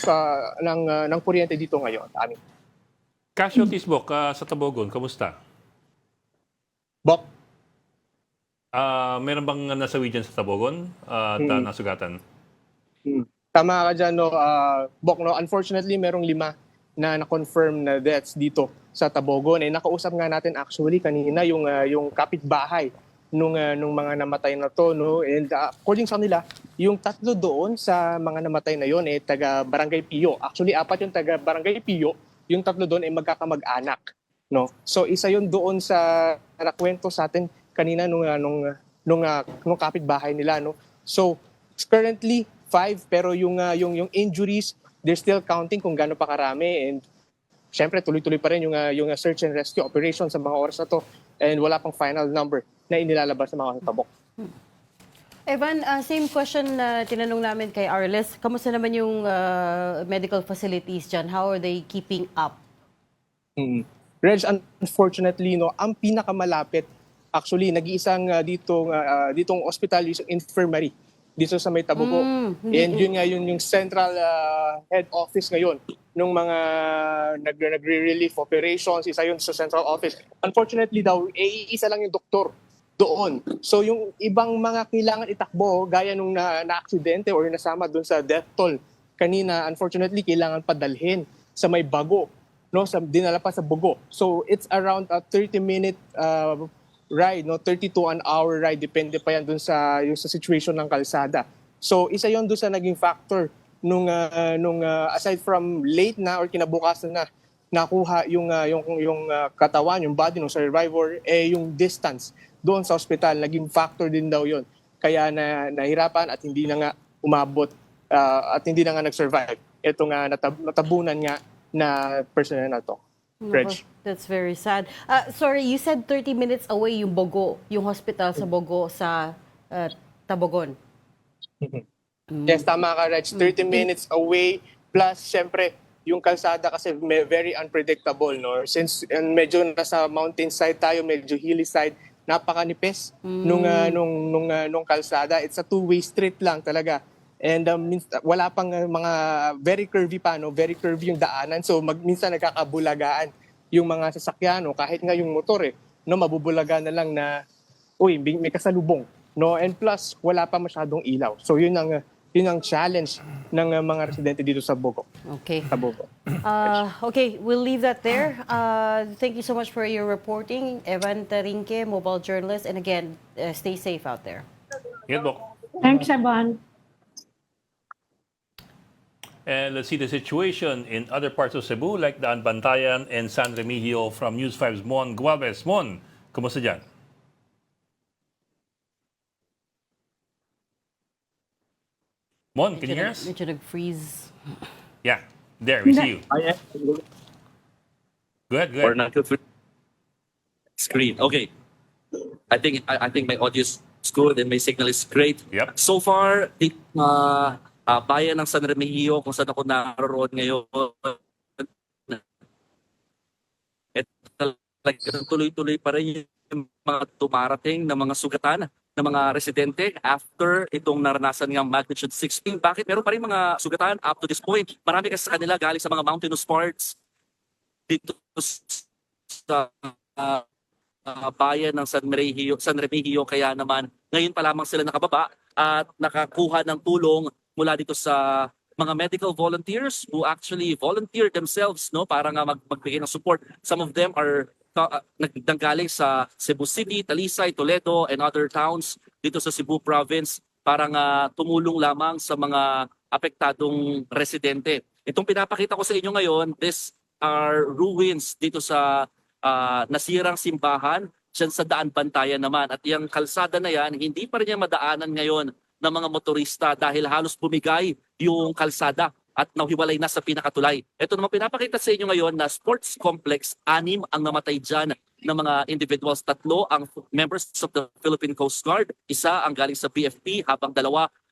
ng kuryente dito ngayon. Amin. Casualties, Bok, sa Tabogon, kamusta? Bok? Meron bang nasawi dyan sa Tabogon at nasugatan? Tama ka dyan, no, Bok, no. Unfortunately, merong 5 na na-confirm na deaths dito sa Tabogon. Nakausap nga natin actually kanina yung kapitbahay nung mga namatay na to, no. And according sa nila, yung 3 doon sa mga namatay na yon taga Barangay Pio. Actually, 4 yung taga Barangay Pio, yung 3 doon magkakamag-anak, no. So isa yun doon sa nakwento sa atin kanina nung kapitbahay nila, no. So currently 5, pero yung injuries, they're still counting kung gaano pa karami, and syempre tuloy-tuloy pa rin yung search and rescue operation sa mga oras na to, and wala pang final number na inilalabas sa mga tabok. Evan, same question na tinanong namin kay Arles. Kamusta naman yung medical facilities dyan? How are they keeping up? Reg, unfortunately, no, ang pinakamalapit, actually, nag-iisang ditong hospital, yung infirmary, dito sa may Tabuco. And yun nga, yun yung central head office ngayon nung mga nagre-relief operations, isa yun sa central office. Unfortunately daw, isa lang yung doktor doon. So yung ibang mga kailangan itakbo, gaya nung na-aksidente or nasama doon sa death toll kanina, unfortunately, kailangan padalhin sa may Bago, no, dinala pa sa Bugo. So it's around a 30-minute ride, no, 30 to an hour ride, depende pa yan doon sa situation ng kalsada. So isa yon doon sa naging factor nung aside from late na or kinabukasan na nakuha yung katawan, yung body ng survivor, yung distance doon sa ospital, naging factor din daw yon. Kaya nahirapan at hindi na nga umabot at hindi na nga nag-survive. Ito nga natabunan nga na personnel na to. Reg. That's very sad. Sorry, you said 30 minutes away yung Bogo, yung hospital sa Bogo sa Tabogon. Yes, tama ka, Reg. 30 minutes away, plus syempre yung kalsada kasi very unpredictable, no? Since medyo nasa mountain side tayo, medyo hilly side, napakanipis nung kalsada. It's a two-way street lang talaga. And wala pang mga very curvy pa, no? Very curvy yung daanan. So minsan nagkakabulagaan yung mga sasakyan, no? Kahit nga yung motor, no, mabubulaga na lang na, uy, may kasalubong, no? And plus, wala pa masyadong ilaw. So yun ang challenge ng mga residente dito sa Bogo. Okay. Sa Bogo. Okay, we'll leave that there. Thank you so much for your reporting, Evan Tarinque, mobile journalist. And again, stay safe out there. Yan po. Thanks, Evan. And let's see the situation in other parts of Cebu like Daan Bantayan and San Remigio from News 5's Mon Gualvez. Mon, kumusta dyan? Mon, can you hear us? Medyo nag-freeze. Yeah, there, we see you. Go ahead, go Or ahead. not good screen. Okay. I think my audio is good and my signal is great. Yep. So far, bayan ng San Remigio kung saan ako naroon ngayon, tuloy-tuloy pa rin yung mga tumarating na mga sugatan ng mga residente after itong naranasan ng magnitude 16. Bakit? Meron pa rin mga sugatan up to this point. Marami kasi sa kanila galing sa mga mountainous parts dito sa bayan ng San Remigio. Kaya naman ngayon pa lamang sila nakababa at nakakuha ng tulong mula dito sa mga medical volunteers who actually volunteer themselves, no, para nga magbigay ng support. Some of them are nagdanggaling sa Cebu City, Talisay, Toledo, and other towns dito sa Cebu Province para nga tumulong lamang sa mga apektadong residente. Itong pinapakita ko sa inyo ngayon, these are ruins dito sa nasirang simbahan dyan sa Daan Bantayan naman. At yung kalsada na yan, hindi pa rin niya madaanan ngayon ng mga motorista dahil halos bumigay yung kalsada at nahiwalay na sa pinakatulay. Ito naman pinapakita sa inyo ngayon na sports complex, 6 ang namatay dyan ng mga individuals. 3 ang members of the Philippine Coast Guard, 1 ang galing sa BFP, habang 2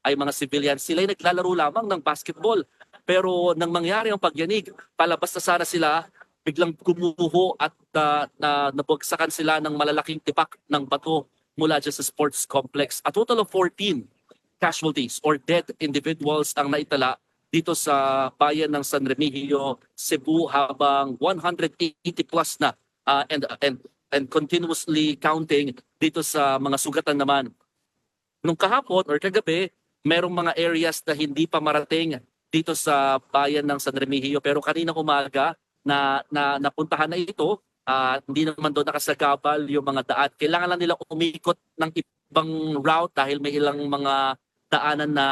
ay mga civilian. Sila'y naglalaro lamang ng basketball. Pero nang mangyari ang pagyanig, palabas na sana sila, biglang gumuho at nabagsakan sila ng malalaking tipak ng bato mula dyan sa sports complex. A total of 14 casualties or dead individuals ang naitala dito sa bayan ng San Remigio, Cebu, habang 180 plus na and continuously counting dito sa mga sugatan naman. Nung kahapon or kagabi, merong mga areas na hindi pa marating dito sa bayan ng San Remigio, pero kaninang umaga na napuntahan na ito, hindi naman doon nakasagabal yung mga daan. Kailangan lang nila umikot ng ibang route dahil may ilang mga daanan na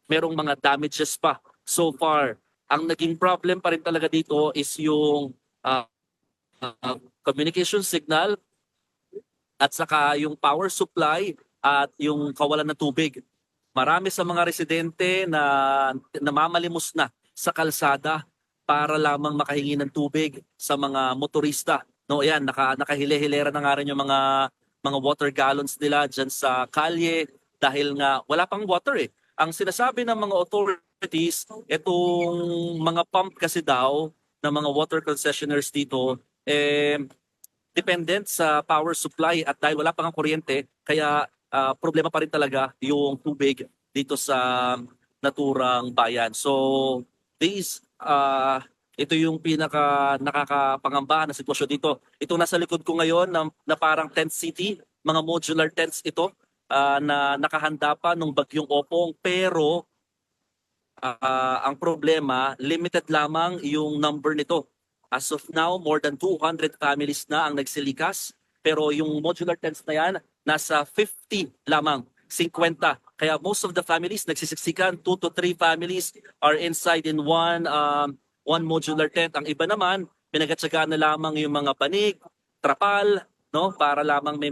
merong mga damages pa. So far, ang naging problem pa rin talaga dito is yung communication signal at saka yung power supply at yung kawalan ng tubig. Marami sa mga residente na namamalimos na sa kalsada para lamang makahingi ng tubig sa mga motorista. No, yan, nakahile-hilera na nga rin yung mga water gallons nila dyan sa kalye dahil nga wala pang water eh. Ang sinasabi ng mga authorities, itong mga pump kasi daw ng mga water concessionaires dito eh, dependent sa power supply at dahil wala pang kuryente, kaya problema pa rin talaga yung tubig dito sa naturang bayan. So, ito yung pinaka nakakapangamba na sitwasyon dito. Ito nasa likod ko ngayon na parang tent city, mga modular tents ito na nakahanda pa nung bagyong Opong, pero ang problema, limited lamang yung number nito. As of now, more than 200 families na ang nagsilikas, pero yung modular tents na yan, nasa 50 lamang, 50. Kaya most of the families nagsisiksikan, 2 to 3 families are inside in one modular tent. Ang iba naman, pinagtatsagaan na lamang yung mga panig, trapal, no, para lamang may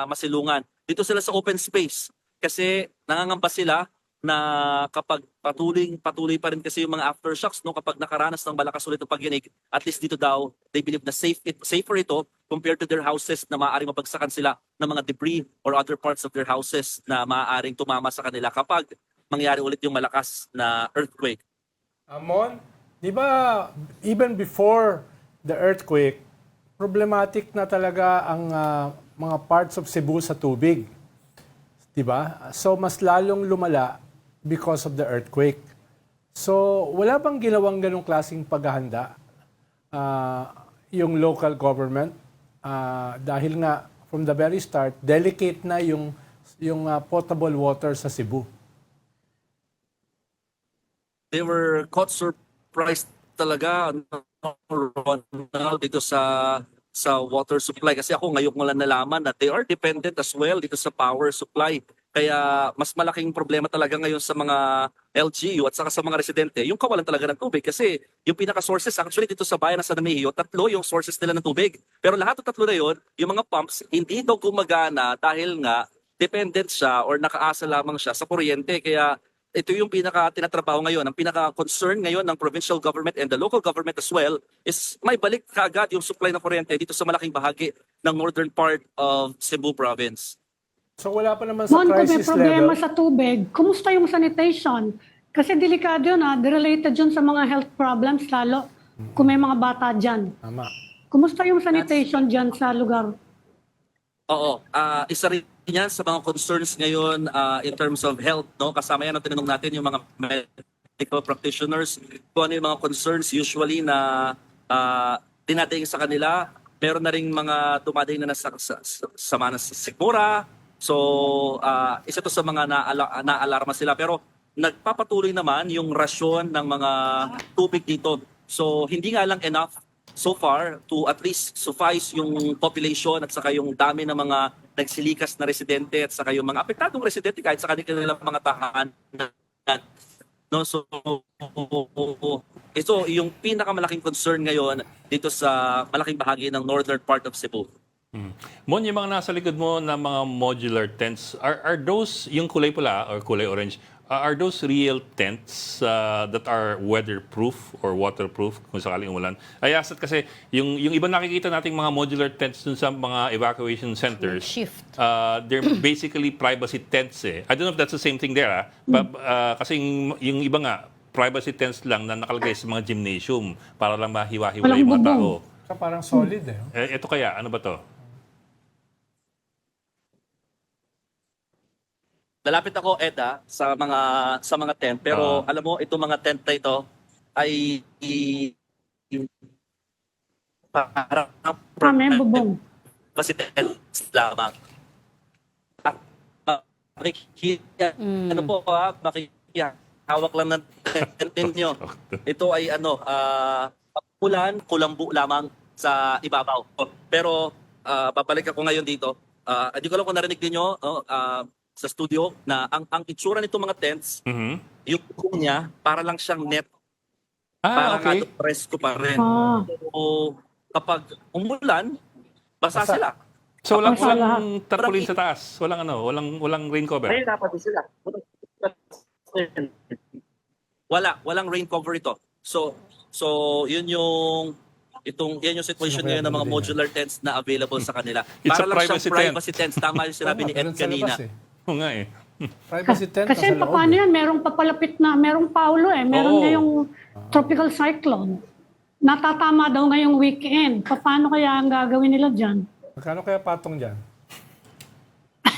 masilungan. Dito sila sa open space kasi nangangamba sila na kapag patuloy pa rin kasi yung mga aftershocks, no, kapag nakaranas ng malakas ulit ng pagyanig, at least dito daw they believe na safer ito compared to their houses na maaaring mabagsakan sila ng mga debris or other parts of their houses na maaaring tumama sa kanila kapag mangyari ulit yung malakas na earthquake. Amon, di ba even before the earthquake, problematic na talaga ang mga parts of Cebu sa tubig. Di ba? So mas lalong lumala because of the earthquake. So wala bang ginawang ganong klaseng paghahanda yung local government dahil nga from the very start delicate na yung potable water sa Cebu. They were caught surprised talaga Ronald, dito sa water supply kasi ako ngayon ko lang nalaman na they are dependent as well dito sa power supply. Kaya mas malaking problema talaga ngayon sa mga LGU at saka sa mga residente yung kawalan talaga ng tubig kasi yung pinaka-sources actually dito sa bayan ng San Emilio, 3 yung sources nila ng tubig. Pero lahat ng 3 na yun, yung mga pumps hindi daw gumagana dahil nga dependent siya or nakaasa lamang siya sa kuryente. Kaya ito yung pinaka-tinatrabaho ngayon. Ang pinaka-concern ngayon ng provincial government and the local government as well is may balik kaagad yung supply ng kuryente dito sa malaking bahagi ng northern part of Cebu province. So wala pa naman sa Kung may crisis problema level. sa tubig, kumusta yung sanitation? Kasi delikado yun related yun sa mga health problems, lalo kung may mga bata dyan. Tama. Kumusta yung sanitation dyan sa lugar? Oo, isa rin yan sa mga concerns ngayon in terms of health, no? Kasama yan ang tinanong natin yung mga medical practitioners kung ano yung mga concerns usually na dinadaing sa kanila. Meron na ring mga dumadaing na sa sikmura. So, isa to sa mga naalarma sila. Pero nagpapatuloy naman yung rasyon ng mga tubig dito. So, hindi nga lang enough so far to at least suffice yung population at saka yung dami ng mga nagsilikas na residente at saka yung mga apektadong residente kahit sa kanilang mga tahanan. No, so ito yung pinakamalaking concern ngayon dito sa malaking bahagi ng northern part of Cebu. Mon, yung mga nasa likod mo na mga modular tents, are those yung kulay pula or kulay orange, are those real tents that are weatherproof or waterproof kung sakaling umulan? Ay asat kasi yung iba nakikita nating mga modular tents dun sa mga evacuation centers. Shift. They're basically privacy tents eh. I don't know if that's the same thing there kasi yung iba nga privacy tents lang na nakalagay sa mga gymnasium para lang mahiwa-hiwalay Walang yung mga bubong. tao. So parang solid eh. Ito kaya, ano ba to? Lalapit ako, Eda, sa mga tent. Pero alam mo, itong mga tent na ito ay parang May bubong. kasi tents lamang. Ano po hawak lang ng tent ninyo. Ito ay ulan, kulambu lamang sa ibabaw. Pero babalik ako ngayon dito. Hindi ko lang kung narinig niyo sa studio na ang itsura nitong mga tents, yung buong niya, para lang siyang net. Para Okay. presko pa rin. So, kapag umulan, basa sila. So walang Basa lahat. tarpaulin sa taas, walang rain cover. Ay, dapat din sila. Walang rain cover ito. So yun yung situation ngayon ng mga modular tents na available sa kanila. It's Para a lang siyang privacy tent. privacy tents. Tama yung sinabi ni Ed Ganun sa kanina. labas eh. Oo nga eh. Privacy tent Kasi nasa loob paano eh. yan? Merong papalapit na, merong Paulo eh. Meron Oo. na yung tropical cyclone. natatama daw ngayong weekend. Paano kaya ang gagawin nila dyan? Magkano kaya patong dyan?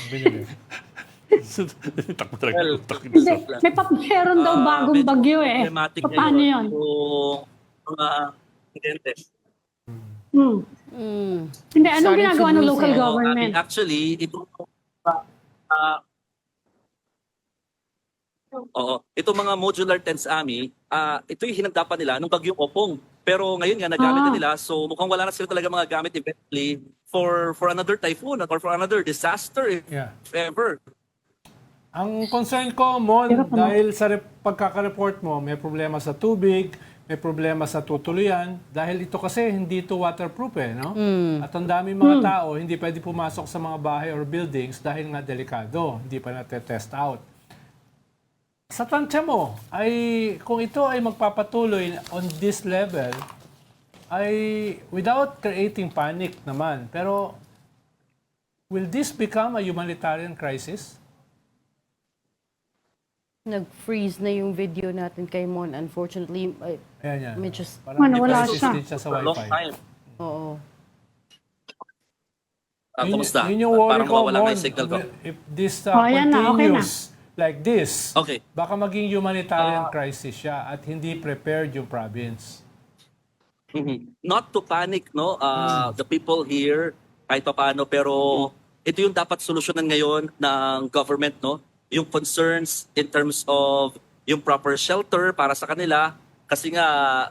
Binili. Takbo talaga. Well, Hindi, meron daw bagong medyo bagyo eh. problematic Paano ngayon yun? yung mga insidente. Hindi, anong Starting ginagawa to ng lose local it. government? Actually, ito mga modular tents, Ami, ito yung hinagdapan nila nung bagyong Opong. Pero ngayon nga, nagamit na nila. So mukhang wala na sila talaga mga gamit eventually for another typhoon or for another disaster if Yeah. ever. Ang concern ko, Mon, Hirap, ano? dahil sa pagkaka-report mo, may problema sa tubig, may problema sa tutuluyan, dahil ito kasi hindi ito waterproof eh, no? At ang daming mga tao, hindi pwede pumasok sa mga bahay or buildings dahil nga delikado, hindi pa natetest out. Sa tansya mo, ay kung ito ay magpapatuloy on this level, ay without creating panic naman, pero will this become a humanitarian crisis? Nag-freeze na yung video natin kay Mon. Unfortunately, Ayan yan. medyo... Parang Ano, wala persistent siya sa For a long wifi. time. Oo. Kumusta? Yun yung worry Parang ko, mawawala nga Mon. yung signal ko. If this Ayan na, okay na. continues like this, Okay. baka maging humanitarian crisis siya at hindi prepared yung province. Not to panic, no? The people here, kahit pa paano, pero ito yung dapat solusyonan ngayon ng government, no? Yung concerns in terms of yung proper shelter para sa kanila. Kasi nga,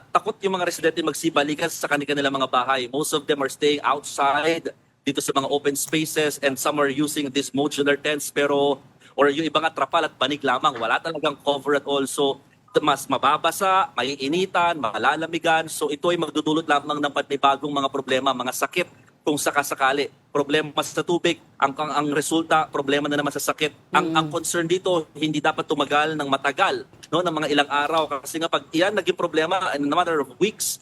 takot yung mga residente magsibalikan sa kanila mga bahay. Most of them are staying outside, dito sa mga open spaces, and some are using these modular tents, pero, or yung ibang trapal at banig lamang, wala talagang cover at all. So, mas mababasa, maiinitan, malalamigan. So ito ay magdudulot lamang ng panibagong mga problema, mga sakit kung sakasakali. Problema sa tubig, ang resulta, problema na naman sa sakit. Ang concern dito, hindi dapat tumagal ng matagal, no, ng mga ilang araw. Kasi nga pag iyan naging problema in a matter of weeks,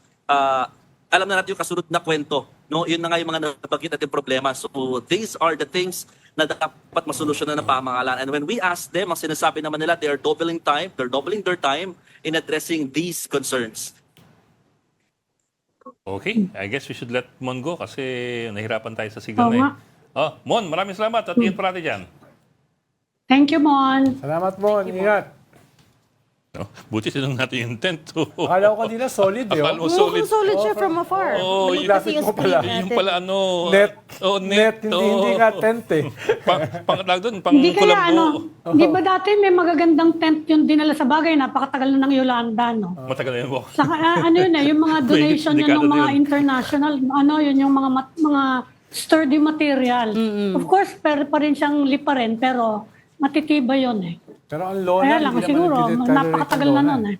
alam na natin yung kasunod na kwento. No? Yun na nga yung mga nabanggit natin problema. So these are the things na dapat masolusyonan ng pamahalaan. And when we ask them, ang sinasabi naman nila, they're doubling their time in addressing these concerns. Okay, I guess we should let Mon go kasi nahirapan tayo sa signal Oo na nga. Oh, Mon, maraming salamat at ingat parati dyan. Thank you, Mon. Salamat, Mon. Ingat. No? Buti sinong natin yung tent. Akala ko kanina solid eh. Akala mo Mukhang solid. solid siya from afar. Oh, Maliit yung kasi yung graphic mo pala. screen Yung natin. pala ano. Net. Oh, Net. Hindi nga tent eh. Tawag doon, pang Hindi kaya Colombo. di ba dati may magagandang tent yung dinala sa bagay, napakatagal na ng Yolanda, no? Matagal na yun po. Saka ano yun eh, yung mga donation yun dekada ng na mga yun. international, ano yun, yung mga sturdy material. Of course, pa rin siyang liparin, pero matitibay yun eh. Pero ang lona, Kaya lang, hindi siguro, naman nag-tolerate yung napakatagal na lona. nun eh.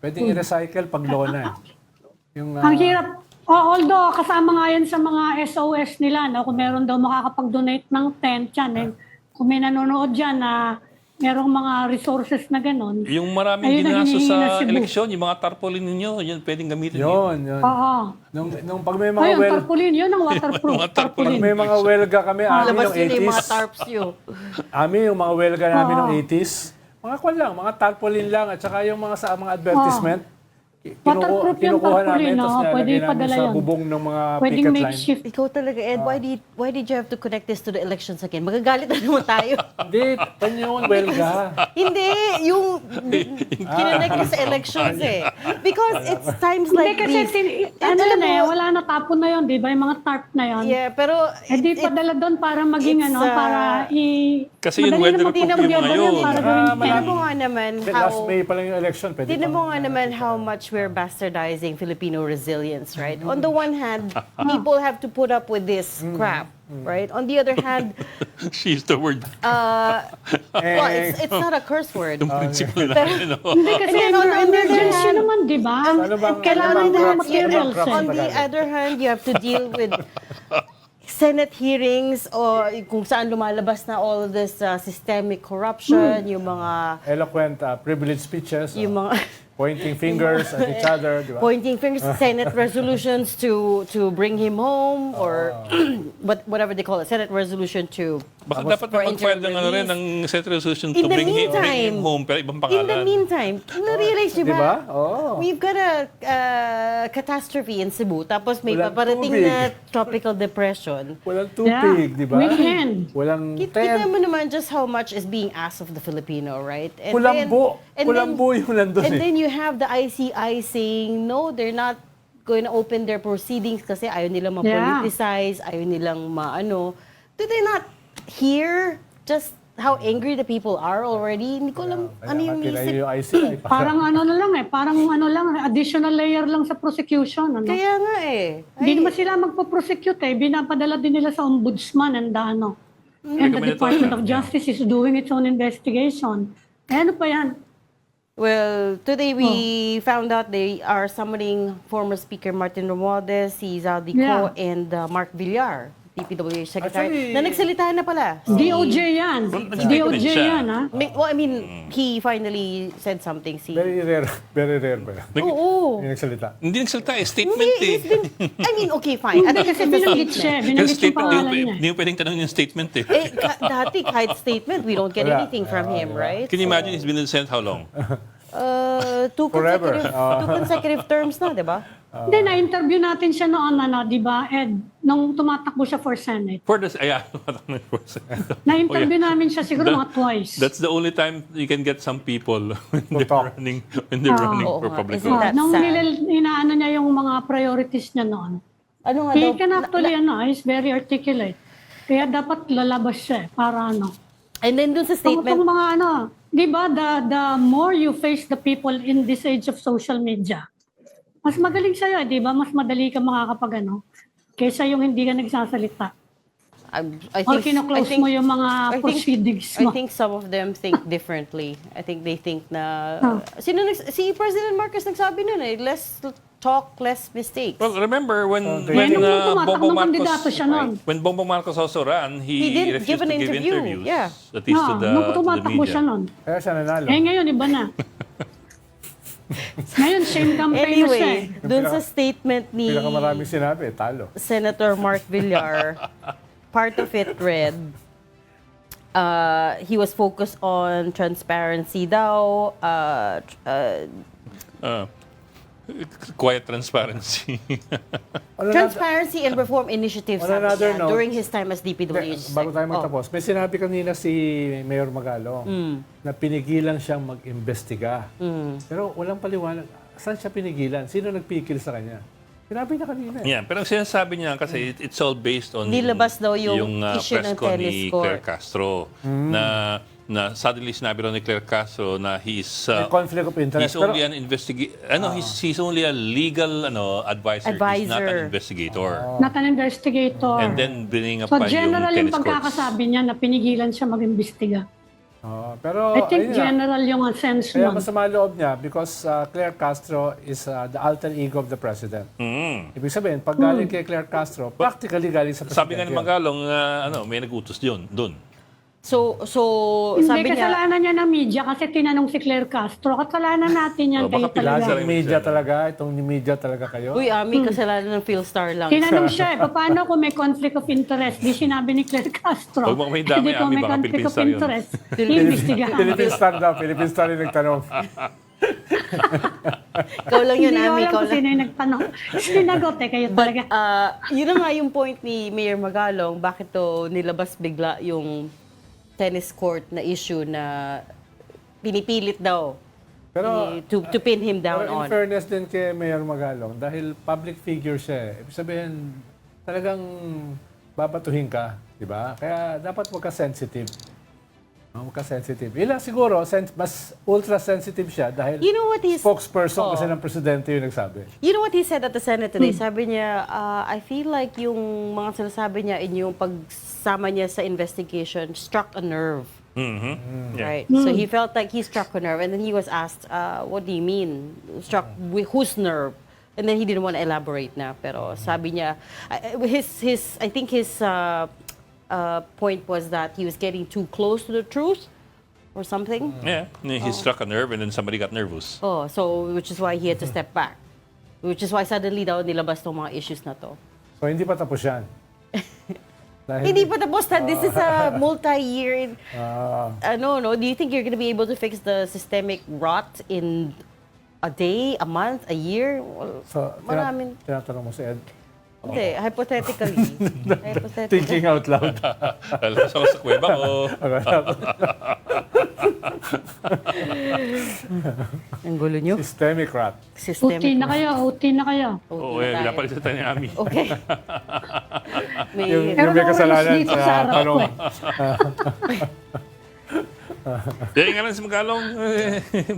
Pwedeng i-recycle pag lona eh. Yung, Ang hirap. Although, kasama nga yan sa mga SOS nila, no? Kung meron daw makakapag-donate ng tent yan, eh. Kung may nanonood dyan na merong mga resources na gano'n. Yung maraming Ayun ang ginasto hinihingi na sa Cebu. eleksyon, yung mga tarpaulin ninyo, yun pwedeng gamitin yun. Oo. Nung pag may mga Ayun, well, tarpaulin yun, ang waterproof. Mga pag tarpaulin. may mga welga kami, Labas yung yun yung mga 80s. tarps yun. Yung mga welga namin Oo. ng 80s. Mga kwan lang, mga tarpaulin lang at saka yung mga sa mga advertisement. Waterproof yung Kinukuha tarpaulin, namin, tapos no? Pwede nilalagay namin ipadala sa yun. bubong ng mga Pwedeng picket line. makeshift. Ikaw talaga, Ed, why did you have to connect this to the elections again? Magagalit na naman tayo. Hindi, pan yung welga. Hindi, yung kinonect ko sa elections eh. Because it's times like Hindi kasi, this. ano Alam yun eh, mo, wala na tapon na yun, di ba? Yung mga tarp na yun. Yeah, pero Di padala doon para maging it's, para Kasi yung madali na weatherproof magtinang yung yun ngayon. para gawing tignan mo nga naman Last how... May pa lang yung election. Pwede Tignan pa. mo nga naman how much we're bastardizing Filipino resilience, right? On the one hand, people have to put up with this crap, right? On the other hand, She used the word. well, it's not a curse word. Yung principle namin. No? Hindi kasi And then on the other emergency hand- naman, di ba? Ano bang- Kailangan ano bang ng crap? materials. Ano bang On the other hand, you have to deal with Senate hearings o kung saan lumalabas na all of this systemic corruption, yung mga Eloquent, privileged speeches. yung mga Pointing fingers at each other, di ba? Pointing fingers, Senate resolutions to bring him home or whatever they call it, Senate resolution to Baka dapat for mag-file ng, interim release. ng Senate resolution In to the bring him meantime, home, pero ibang In pangalan. the meantime, na-realize niyo Di ba? ba? Oo. We've got a catastrophe in Cebu. Tapos may Walang paparating tubig. na tropical depression. Walang tubig, di ba? Weekend. Walang Kita tent. mo naman just how much is being asked of the Filipino, right? And Kulambo. and Kulambo yung nandun And eh. then you have the ICI saying, no, they're not going to open their proceedings kasi ayaw nilang ma-politicize, ayaw nilang ma-ano. Do they not hear just how angry the people are already? Hindi ko alam ano yung Kaya isip. yung ICI. Parang ano na lang parang ano lang, additional layer lang sa prosecution. Ano? Kaya nga eh. Hindi naman sila magpo-prosecute binapadala din nila sa ombudsman and the ano. And the Recommended Department order. of Justice is doing its own investigation. Ano pa yan? Well, today we found out they are summoning former Speaker Martin Romualdez, si Zaldico, and Mark Villar, DPWH Secretary, Actually, na nagsalita na pala. DOJ yan. Nag-statement DOJ siya. yan, ha? Well, I mean, he finally said something. Very rare ba yan? Oo. Yung nagsalita. Hindi nagsalita eh, statement Hindi, eh. he's been, I mean, okay, fine. Hindi At kasi least it's a binanggit statement. siya. Kasi Binanggit yung statement, pangalan niya. hindi mo pwedeng tanongin yung statement eh. Dati, kahit statement, we don't get Wala. anything from him, right? Can you imagine he's been in the Senate how long? Forever. Two consecutive terms na, di ba? Hindi, na-interview natin siya noon, di ba, Ed? Nung tumatakbo siya for Senate. For this, ayan. Na-interview namin siya siguro mga twice. That's the only time you can get some people when they're talk. running, Oo for nga. public Isn't office. that Nung sad? inaano niya yung mga priorities niya noon. Ano nga He daw? can actually, he's very articulate. Kaya dapat lalabas siya, para ano. And then dun sa Itong statement, mga di ba, the more you face the people in this age of social media, mas magaling sa'yo, di ba? Mas madali ka makakapag kaysa yung hindi ka nagsasalita. I Or think, kino-close mo yung mga proceedings I mo. think some of them think differently. I think they think na... Si President Marcos nagsabi nun less talk, less mistakes. Well, remember when Nung tumatakbong Bongbong kandidato siya nun. when Bongbong Marcos also ran, He didn't refused give an to give interview. interviews. Yeah. At least to Nung the tumatakbo siya media. nun. Kaya siya nanalo. Ngayon, iba na. Ngayon, shame campaign na siya Anyway, dun sa statement ni Pinakamaraming sinabi, talo. Senator Mark Villar, part of it read, he was focused on transparency daw, Quiet transparency. transparency and reform initiatives On sabi another niya, note, during his time as DPWH. Bago tayo Oh. magtapos, may sinabi kanina si Mayor Magalong na pinigilan siyang mag-imbestiga. Pero walang paliwanag. Saan siya pinigilan? Sino nagpikil sa kanya? Sinabi niya kanina. Yeah, pero ang sinasabi niya kasi it's all based on Nilabas daw yung issue press ng con tennis ni court. Claire Castro na suddenly sinabi raw ni Claire Castro na he's May conflict of interest. he's only an he's only a legal advisor. He's not an investigator. Not an investigator. And then bringing up So pa general yung yung tennis courts. pagkakasabi niya na pinigilan siya mag-imbestiga. Pero I think ayun nga. general yung sense Kaya nun. masama loob niya because Claire Castro is the alter ego of the president. Ibig sabihin, pag galing kay Claire Castro, practically galing sa president. Sabi nga ni Magalong, may nag-utos doon. So Hindi, sabi niya, kasalanan niya ng media kasi tinanong si Claire Castro. Kasalanan natin yan kayo Baka talaga. Plaza- Media talaga, itong media talaga kayo. uy, Ami, kasalanan ng Philstar lang. Tinanong siya, paano kung may conflict of interest? Di sinabi ni Claire Castro. Huwag mo may dami, Hindi ko Ami, may baka conflict Philippine of Star yun. interest. Imbestigahan. Philippine Star daw, Philippine Star yung nagtanong. Ikaw lang yun, Hindi ko Ami. alam Ikaw kung lang. sino yung nagtanong. Sinagot kayo talaga. Yun na nga yung point ni Mayor Magalong, bakit to nilabas bigla yung tennis court na issue na pinipilit daw Pero, to pin him down Pero in on. fairness din kay Mayor Magalong, dahil public figure siya, ibig sabihin, talagang babatuhin ka, di ba? Kaya dapat huwag ka sensitive. Huwag ka sensitive. Ilang siguro, mas ultra-sensitive siya dahil You know what he's... spokesperson kasi ng presidente yung nagsabi. You know what he said at the Senate today? Sabi niya, I feel like yung mga sinasabi niya in yung pagsama niya sa investigation struck a nerve. Yeah. Right. So he felt like he struck a nerve. And then he was asked, what do you mean? Struck with whose nerve? And then he didn't want to elaborate na. Pero sabi niya, I think his point was that he was getting too close to the truth. or something. Yeah, he struck a nerve and then somebody got nervous. Oh, so which is why he had to step back. Which is why suddenly daw nilabas tong mga issues na to. So hindi pa tapos yan. Dahil, Hindi pa tapos na. This is a multi-year. No. Do you think you're gonna be able to fix the systemic rot in a day, a month, a year? Well, so, maraming. tinatanong mo si Ed. Hindi, hypothetically. Thinking out loud. Alas ako sa kuweba ko. Ang gulo nyo. Systemic rat. Systemic. OT na kayo. Oo, eh, pinapalitan ni Ami. Okay. Yung May, Pero may no kasalanan worries dito sa sa harap ko tanong. Kaya nga lang si Magalong.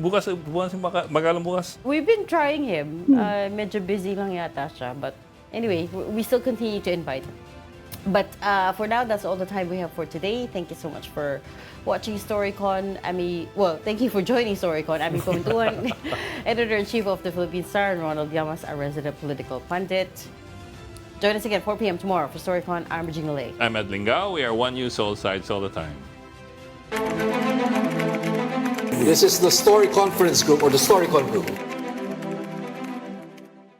Bukas si Magalong bukas. we've been trying him. Medyo busy lang yata siya. But anyway, we still continue to invite him. But for now, that's all the time we have for today. Thank you so much for watching StoryCon. Thank you for joining StoryCon. Ami Pumentuan, Editor-in-Chief of the Philippine Star, and Ronald Llamas, our resident political pundit. Join us again 4 p.m. tomorrow for StoryCon. I'm Regina Lay. I'm Ed Lingao. We are One News, all sides, all the time. This is the Story Conference Group or the StoryCon Group.